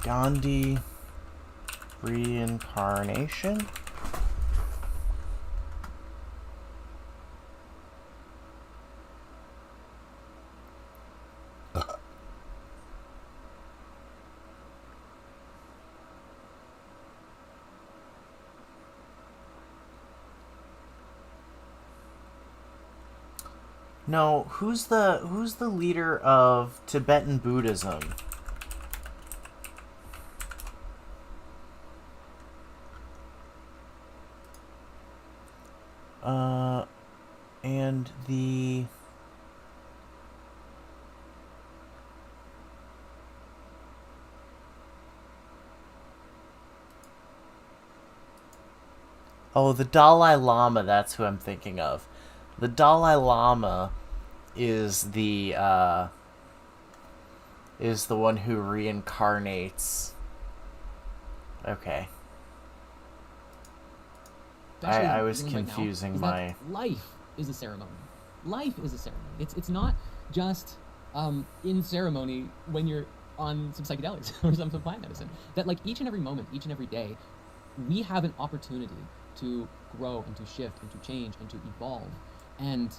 Gandhi reincarnation? No, who's the leader of Tibetan Buddhism? And the... Oh, the Dalai Lama, that's who I'm thinking of. The Dalai Lama is the one who reincarnates. Okay. I was confusing right now, is that life is a ceremony. Life is a ceremony. It's not just in ceremony when you're on some psychedelics or some plant medicine. That like each and every moment, each and every day, we have an opportunity to grow and to shift and to change and to evolve. And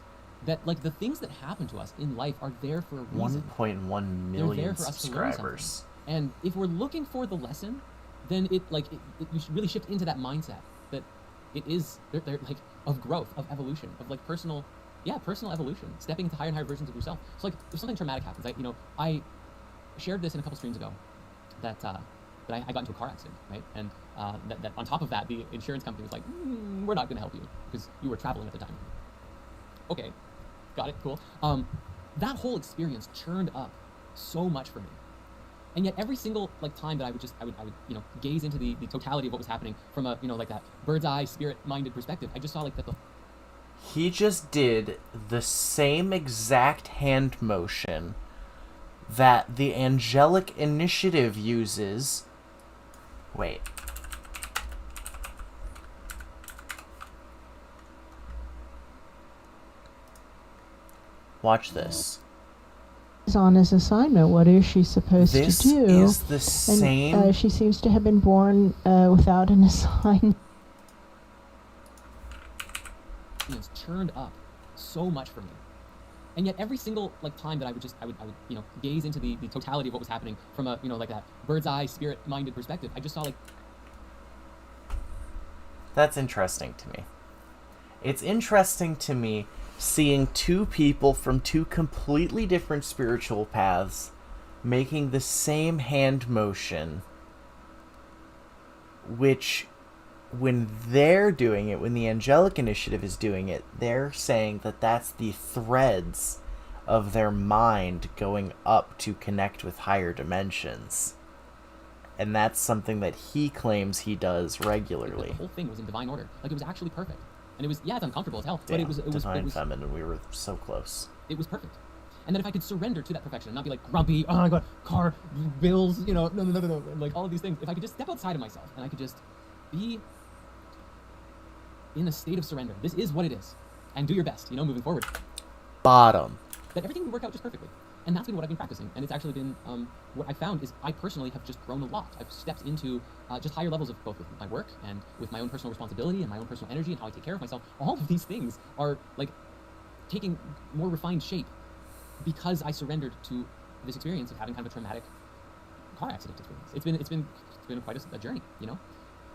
that like the things that happen to us in life are there for a reason. 1.1 million subscribers. And if we're looking for the lesson, then you should really shift into that mindset that it is they're like of growth, of evolution, of like personal evolution, stepping into higher and higher versions of yourself. So like if something traumatic happens, I shared this in a couple streams ago that I got into a car accident, right? And that on top of that, the insurance company was like, we're not going to help you because you were traveling at the time. Okay, got it, cool. That whole experience churned up so much for me. And yet every single like time that I would gaze into the totality of what was happening from a, like that bird's eye, spirit-minded perspective, I just saw like that He just did the same exact hand motion that the Angelic Initiative uses. Wait. Watch this. On his assignment. What is she supposed to do? This is the same. And, she seems to have been born without an assignment. It's churned up so much for me. And yet every single like time that I would gaze into the totality of what was happening from a like that bird's eye, spirit-minded perspective, I just saw like. That's interesting to me. It's interesting to me seeing two people from two completely different spiritual paths making the same hand motion, which, when they're doing it, when the Angelic Initiative is doing it, they're saying that that's the threads of their mind going up to connect with higher dimensions. And that's something that he claims he does regularly. The whole thing was in divine order. Like, it was actually perfect. And it was, it's uncomfortable as hell, Damn, but it was divine feminine, we were so close. It was perfect. And then if I could surrender to that perfection and not be like grumpy, oh my god, car, bills, no, like all of these things. If I could just step outside of myself and I could just be in a state of surrender. This is what it is. And do your best, moving forward. Bottom. That everything would work out just perfectly. And that's been what I've been practicing. And it's actually been, what I found is I personally have just grown a lot. I've stepped into just higher levels of both with my work and with my own personal responsibility and my own personal energy and how I take care of myself. All of these things are like taking more refined shape because I surrendered to this experience of having kind of a traumatic car accident experience. It's been quite a journey,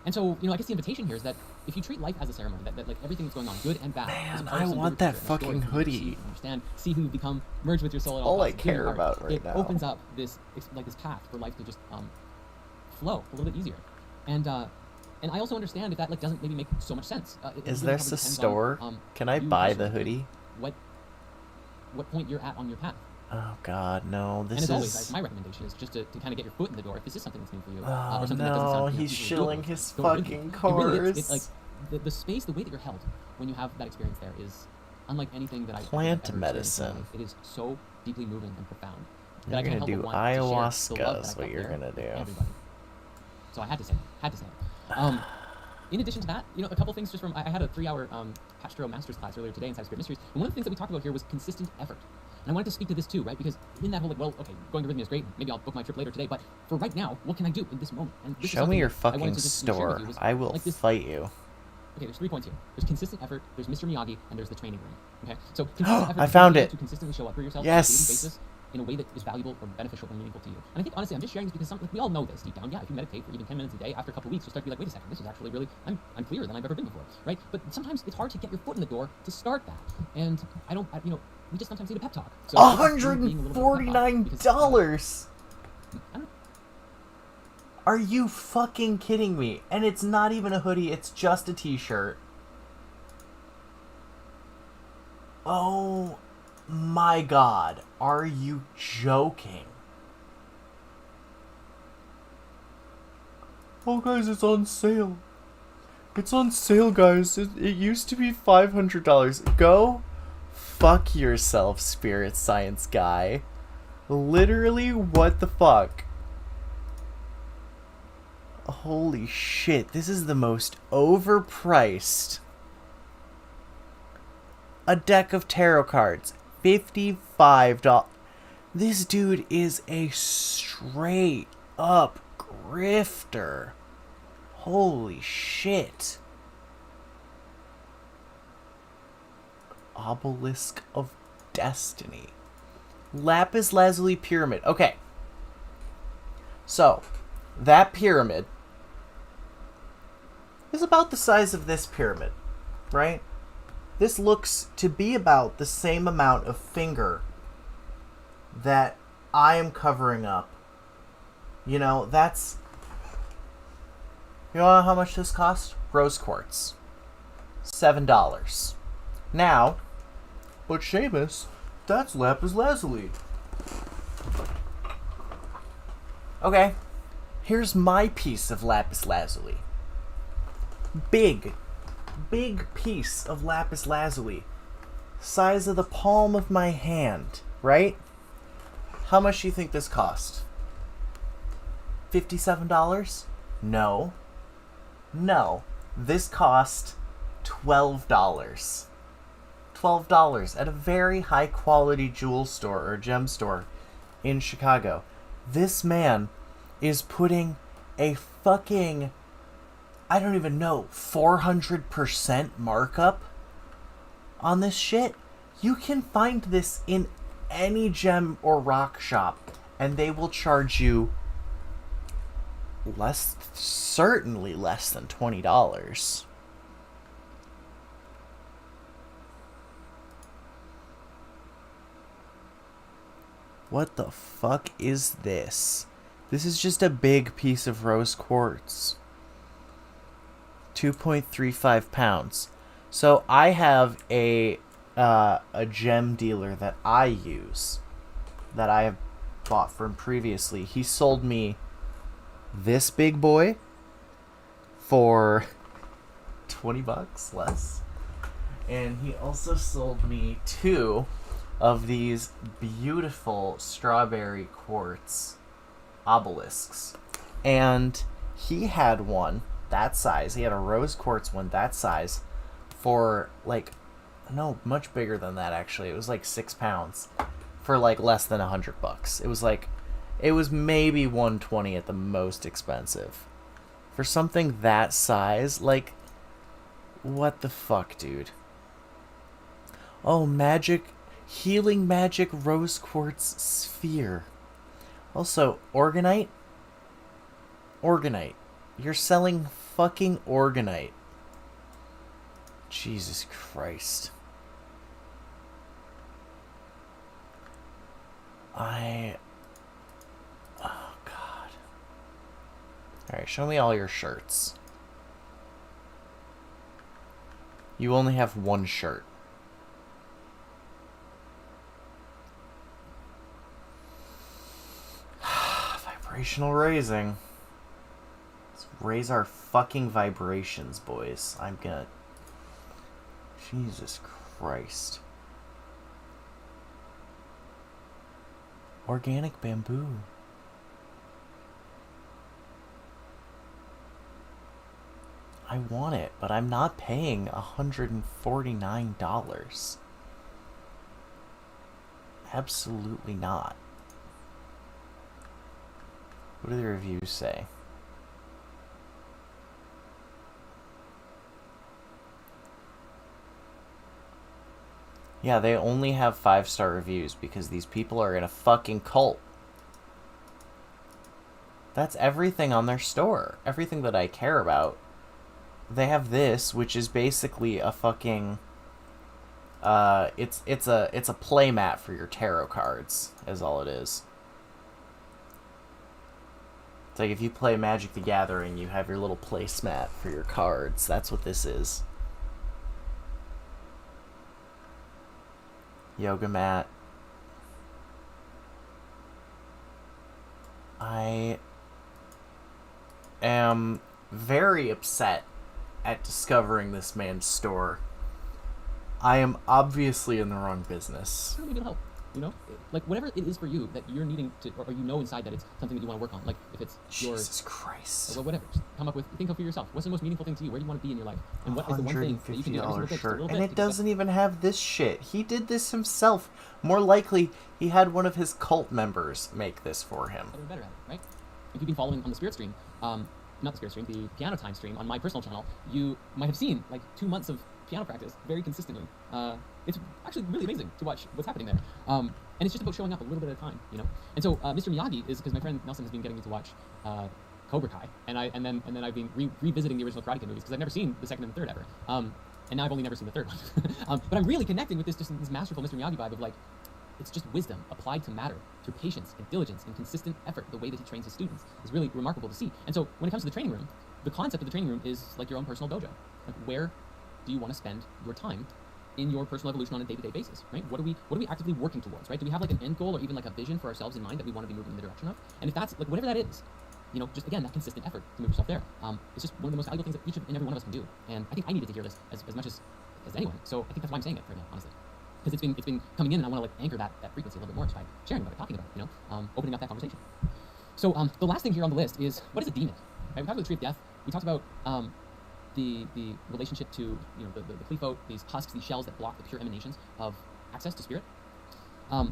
And so, I guess the invitation here is that if you treat life as a ceremony, that like everything that's going on, good and bad, Man, I want that fucking hoodie. Understand, see who you become, merge with your soul. All I care about right now. It opens up this path for life to just flow a little bit easier. And And I also understand if that like doesn't maybe make so much sense. Is really there probably a depends store? on, Can I you buy personally, the hoodie? What point you're at on your path. Oh God, no! And This as always, is. my recommendation is just to kind of get your foot in the door if this is something that's new for you. Oh or something that doesn't no! sound, He's super shilling doable. his Go with it. fucking It really course. is. It's like the space, the way that you're held when you have that experience there is unlike anything that I've Plant ever experienced in my medicine. life. It is so deeply moving and profound. that You're I can't gonna help but do want to share the love ayahuasca. that Is I what felt you're there gonna with do. everybody. So I had to say it. In addition to that, a couple things just from I had a 3-hour Pastro Masters class earlier today inside Spirit Mysteries, and one of the things that we talked about here was consistent effort. And I wanted to speak to this too, right? Because in that whole like, well, okay, going to Rhythmia is great. Maybe I'll book my trip later today, but for right now, what can I do in this moment? And this is Show me something your that I wanted fucking to just share with store. you was, I will like, this, fight you. Okay, there's 3 points here. There's consistent effort, there's Mr. Miyagi, and there's the training room. Okay, so consistent effort I is found being it. able to consistently show up for yourself Yes. on a daily basis in a way that is valuable or beneficial or meaningful to you. And I think honestly, I'm just sharing this because we all know this deep down. Yeah, if you meditate for even 10 minutes a day, after a couple weeks, you'll start to be like, wait a second, this is actually really, I'm clearer than I've ever been before, right? But sometimes it's hard to get your foot in the door to start that. And we just sometimes need a pep talk. So $149. I don't Are you fucking kidding me? And it's not even a hoodie, it's just a t-shirt. Oh my God. Are you joking? Oh guys, it's on sale. It's on sale, guys. It used to be $500. Go fuck yourself, spirit science guy. Literally, what the fuck? Holy shit, this is the most overpriced. A deck of tarot cards, $55. This dude is a straight up grifter. Holy shit. Obelisk of Destiny. Lapis Lazuli Pyramid. Okay. So, that pyramid is about the size of this pyramid, right? This looks to be about the same amount of finger that I am covering up. That's... You know how much this cost? Rose quartz. $7. Now, but Seamus, that's lapis lazuli. Okay, here's my piece of lapis lazuli. Big piece of lapis lazuli. Size of the palm of my hand, right? How much do you think this cost? $57? No. This cost $12. $12 at a very high quality jewel store or gem store in Chicago. This man is putting a fucking, I don't even know, 400% markup on this shit. You can find this in any gem or rock shop and they will charge you certainly less than $20. What the fuck is this? This is just a big piece of rose quartz. 2.35 pounds. So I have a gem dealer that I use, that I have bought from previously. He sold me this big boy for $20 less. And he also sold me 2 of these beautiful strawberry quartz obelisks. And he had one that size. He had a rose quartz one that size for much bigger than that actually. It was like 6 pounds for less than $100. It was maybe $120 at the most expensive. For something that size, what the fuck, dude? Oh, healing magic rose quartz sphere. Also, Orgonite? You're selling fucking Orgonite. Jesus Christ. Oh, God. Alright, show me all your shirts. You only have one shirt. Vibrational raising. Let's raise our fucking vibrations, boys. I'm gonna... Jesus Christ. Organic bamboo. I want it, but I'm not paying $149. Absolutely not. What do the reviews say? Yeah, they only have 5-star reviews because these people are in a fucking cult. That's everything on their store. Everything that I care about. They have this, which is basically a fucking... it's a play mat for your tarot cards, is all it is. It's like if you play Magic the Gathering, you have your little placemat for your cards. That's what this is. Yoga mat. I am very upset at discovering this man's store. I am obviously in the wrong business. Maybe it'll help. You know, like whatever it is for you that you're needing to, or you know inside that it's something that you want to work on. Like if it's Jesus Christ, or whatever, just come up with, think of for yourself. What's the most meaningful thing to you? Where do you want to be in your life? And what is the one thing that you can do every single day, just a little bit? And it doesn't even have this shit. He did this himself. More likely, he had one of his cult members make this for him. Better at it, right? If you've been following on the Spirit stream, not the Spirit stream, the Piano Time stream on my personal channel, you might have seen like 2 months of piano practice very consistently. It's actually really amazing to watch what's happening there. And it's just about showing up a little bit at a time, you know. And so Mr. Miyagi is because my friend Nelson has been getting me to watch Cobra Kai, and then I've been revisiting the original Karate Kid movies because I've never seen the second and the third ever. And now I've only never seen the third one. But I'm really connecting with this masterful Mr. Miyagi vibe of like, it's just wisdom applied to matter through patience and diligence and consistent effort. The way that he trains his students is really remarkable to see. And so when it comes to the training room, the concept of the training room is like your own personal dojo. Like where do you want to spend your time in your personal evolution on a day-to-day basis, right? What are we actively working towards, right? Do we have like an end goal or even like a vision for ourselves in mind that we want to be moving in the direction of? And if that's like whatever that is, you know, just again that consistent effort to move yourself there. It's just one of the most valuable things that each and every one of us can do. And I think I needed to hear this as much as anyone. So I think that's why I'm saying it right now, honestly, because it's been coming in, and I want to like anchor that frequency a little bit more just by sharing about it, talking about it, you know, opening up that conversation. So the last thing here on the list is, what is a demon? Right? We talked about the tree of death. We talked about the relationship to, you know, the Qliphote, these husks, these shells that block the pure emanations of access to spirit. And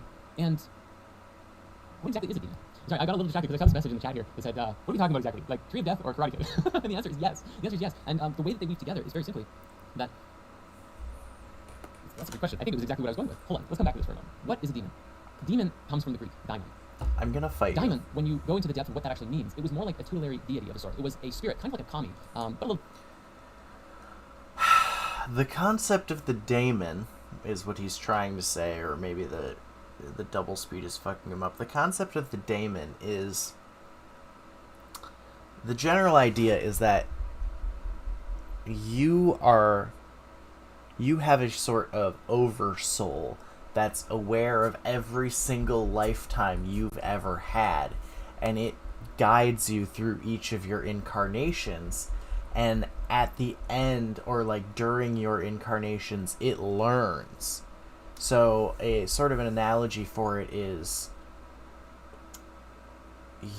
what exactly is a demon? Sorry, I got a little distracted because I saw this message in the chat here that said, what are we talking about exactly? Like Tree of Death or Karate Kid? And the answer is yes. The answer is yes. And the way that they weave together is very simply that... That's a good question. I think it was exactly what I was going with. Hold on, let's come back to this for a moment. What is a demon? Demon comes from the Greek, daimon. I'm gonna fight you. Daimon, when you go into the depth of what that actually means, it was more like a tutelary deity of a sort. It was a spirit, kind of like a kami, but a little... The concept of the daemon is what he's trying to say, or maybe the double speed is fucking him up. The concept of the daemon is... The general idea is that you have a sort of oversoul that's aware of every single lifetime you've ever had, and it guides you through each of your incarnations, and at the end, or like during your incarnations, it learns. So a sort of an analogy for it is,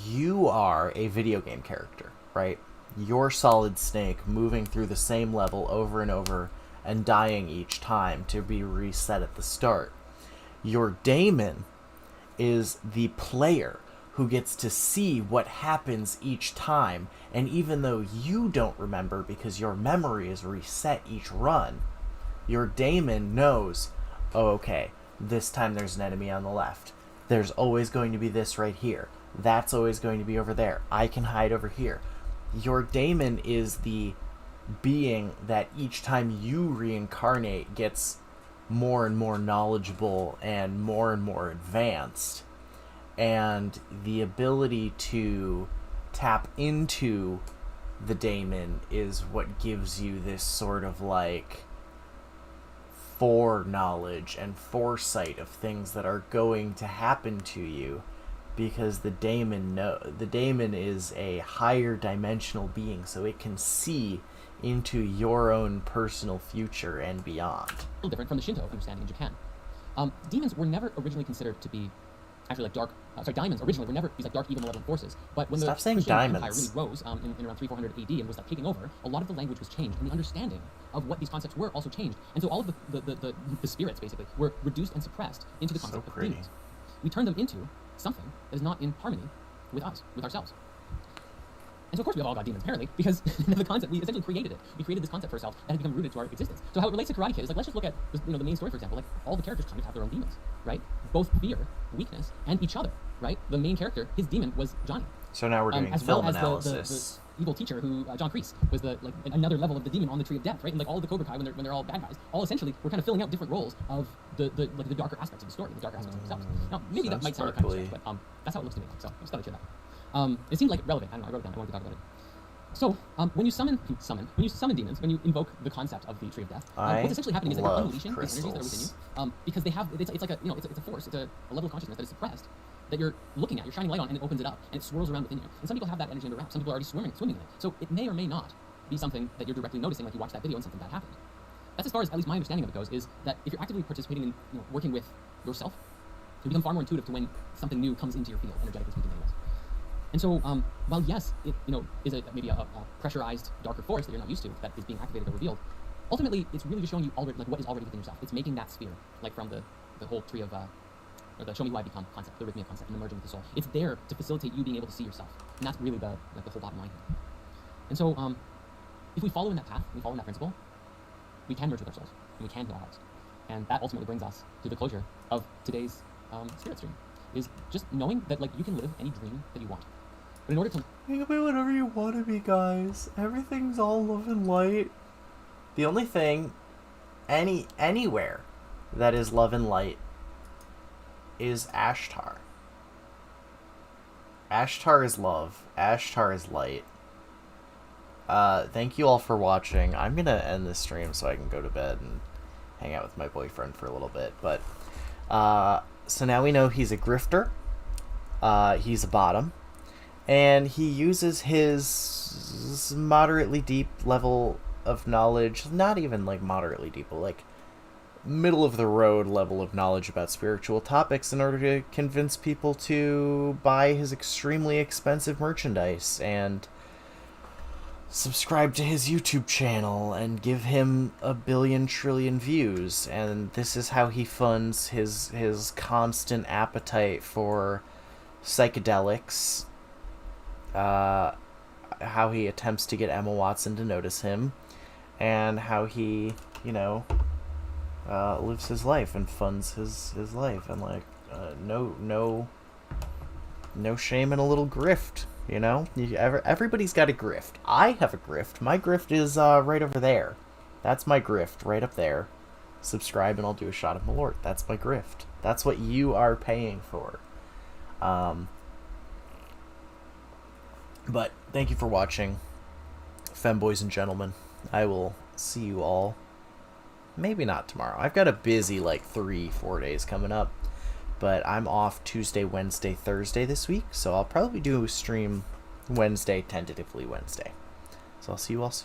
you are a video game character, right? You're Solid Snake, moving through the same level over and over and dying each time to be reset at the start. Your daemon is the player who gets to see what happens each time, and even though you don't remember because your memory is reset each run, your daemon knows, oh, okay, this time there's an enemy on the left. There's always going to be this right here. That's always going to be over there. I can hide over here. Your daemon is the being that each time you reincarnate gets more and more knowledgeable and more advanced. And the ability to tap into the daemon is what gives you this sort of like foreknowledge and foresight of things that are going to happen to you, because the daemon is a higher dimensional being, so it can see into your own personal future and beyond. A little different from the Shinto understanding in Japan. Demons were never originally considered to be actually like dark. Diamonds originally were never these like dark, evil, malevolent forces. But when Stop the saying Christian Empire diamonds. really rose in around 300-400 AD and was like taking over, a lot of the language was changed, and the understanding of what these concepts were also changed. And so all of the spirits basically were reduced and suppressed into the concept of demons. We turned them into something that is not in harmony with us, with ourselves. And so of course we have all got demons apparently, because the concept, we essentially created it. We created this concept for ourselves that has become rooted to our existence. So how it relates to Karate Kid is like, let's just look at the main story, for example. Like all the characters kind of have their own demons, right? Both fear, weakness, and each other, right? The main character, his demon was Johnny. So now we're doing as film well as analysis. the evil teacher who John Kreese was another level of the demon on the Tree of Death, right? And like all of the Cobra Kai when they're all bad guys, all essentially we're kind of filling out different roles of the darker aspects of the story, the darker aspects of themselves. Now maybe that might sound kind of strange, but that's how it looks to me. So I just thought I'd share that. It seemed like relevant. I don't know. I wrote it down. I wanted to talk about it. So, when you summon demons, when you invoke the concept of the Tree of Death, what's essentially happening is that you're unleashing these energies that are within you, because they have, it's like a, it's a force, it's a level of consciousness that is suppressed, that you're looking at, you're shining light on, and it opens it up, and it swirls around within you. And some people have that energy underground, some people are already swimming in it. So it may or may not be something that you're directly noticing, like you watch that video and something bad happened. That's as far as, at least my understanding of it goes, is that if you're actively participating in, working with yourself, you become far more intuitive to when something new comes into your field, energetically speaking anyways. And so, while yes, it is maybe a pressurized, darker force that you're not used to, that is being activated or revealed, ultimately it's really just showing you already, like what is already within yourself. It's making that sphere, like from the whole tree of, or the show me who I become concept, the rhythmia concept, and the merging with the soul. It's there to facilitate you being able to see yourself, and that's really the whole bottom line here. And so, if we follow in that path, we follow in that principle, we can merge with our souls, and we can heal our hearts, and that ultimately brings us to the closure of today's spirit stream. Is just knowing that like you can live any dream that you want. But in order to... You can be whatever you want to be, guys. Everything's all love and light. The only thing, anywhere that is love and light is Ashtar. Ashtar is love. Ashtar is light. Thank you all for watching. I'm gonna end this stream so I can go to bed and hang out with my boyfriend for a little bit. But, so now we know he's a grifter. He's a bottom. And he uses his moderately deep level of knowledge, not even like moderately deep, but like middle of the road level of knowledge about spiritual topics in order to convince people to buy his extremely expensive merchandise and subscribe to his YouTube channel and give him 1 billion trillion views. And this is how he funds his constant appetite for psychedelics. How he attempts to get Emma Watson to notice him, and how he, lives his life and funds his life, and like, no shame in a little grift, everybody's got a grift. I have a grift. My grift is, right over there. That's my grift, right up there. Subscribe and I'll do a shot of Malort. That's my grift. That's what you are paying for. But thank you for watching, femboys and gentlemen. I will see you all, maybe not tomorrow. I've got a busy 3-4 days coming up, but I'm off Tuesday, Wednesday, Thursday this week, so I'll probably do a stream Wednesday, tentatively Wednesday. So I'll see you all soon.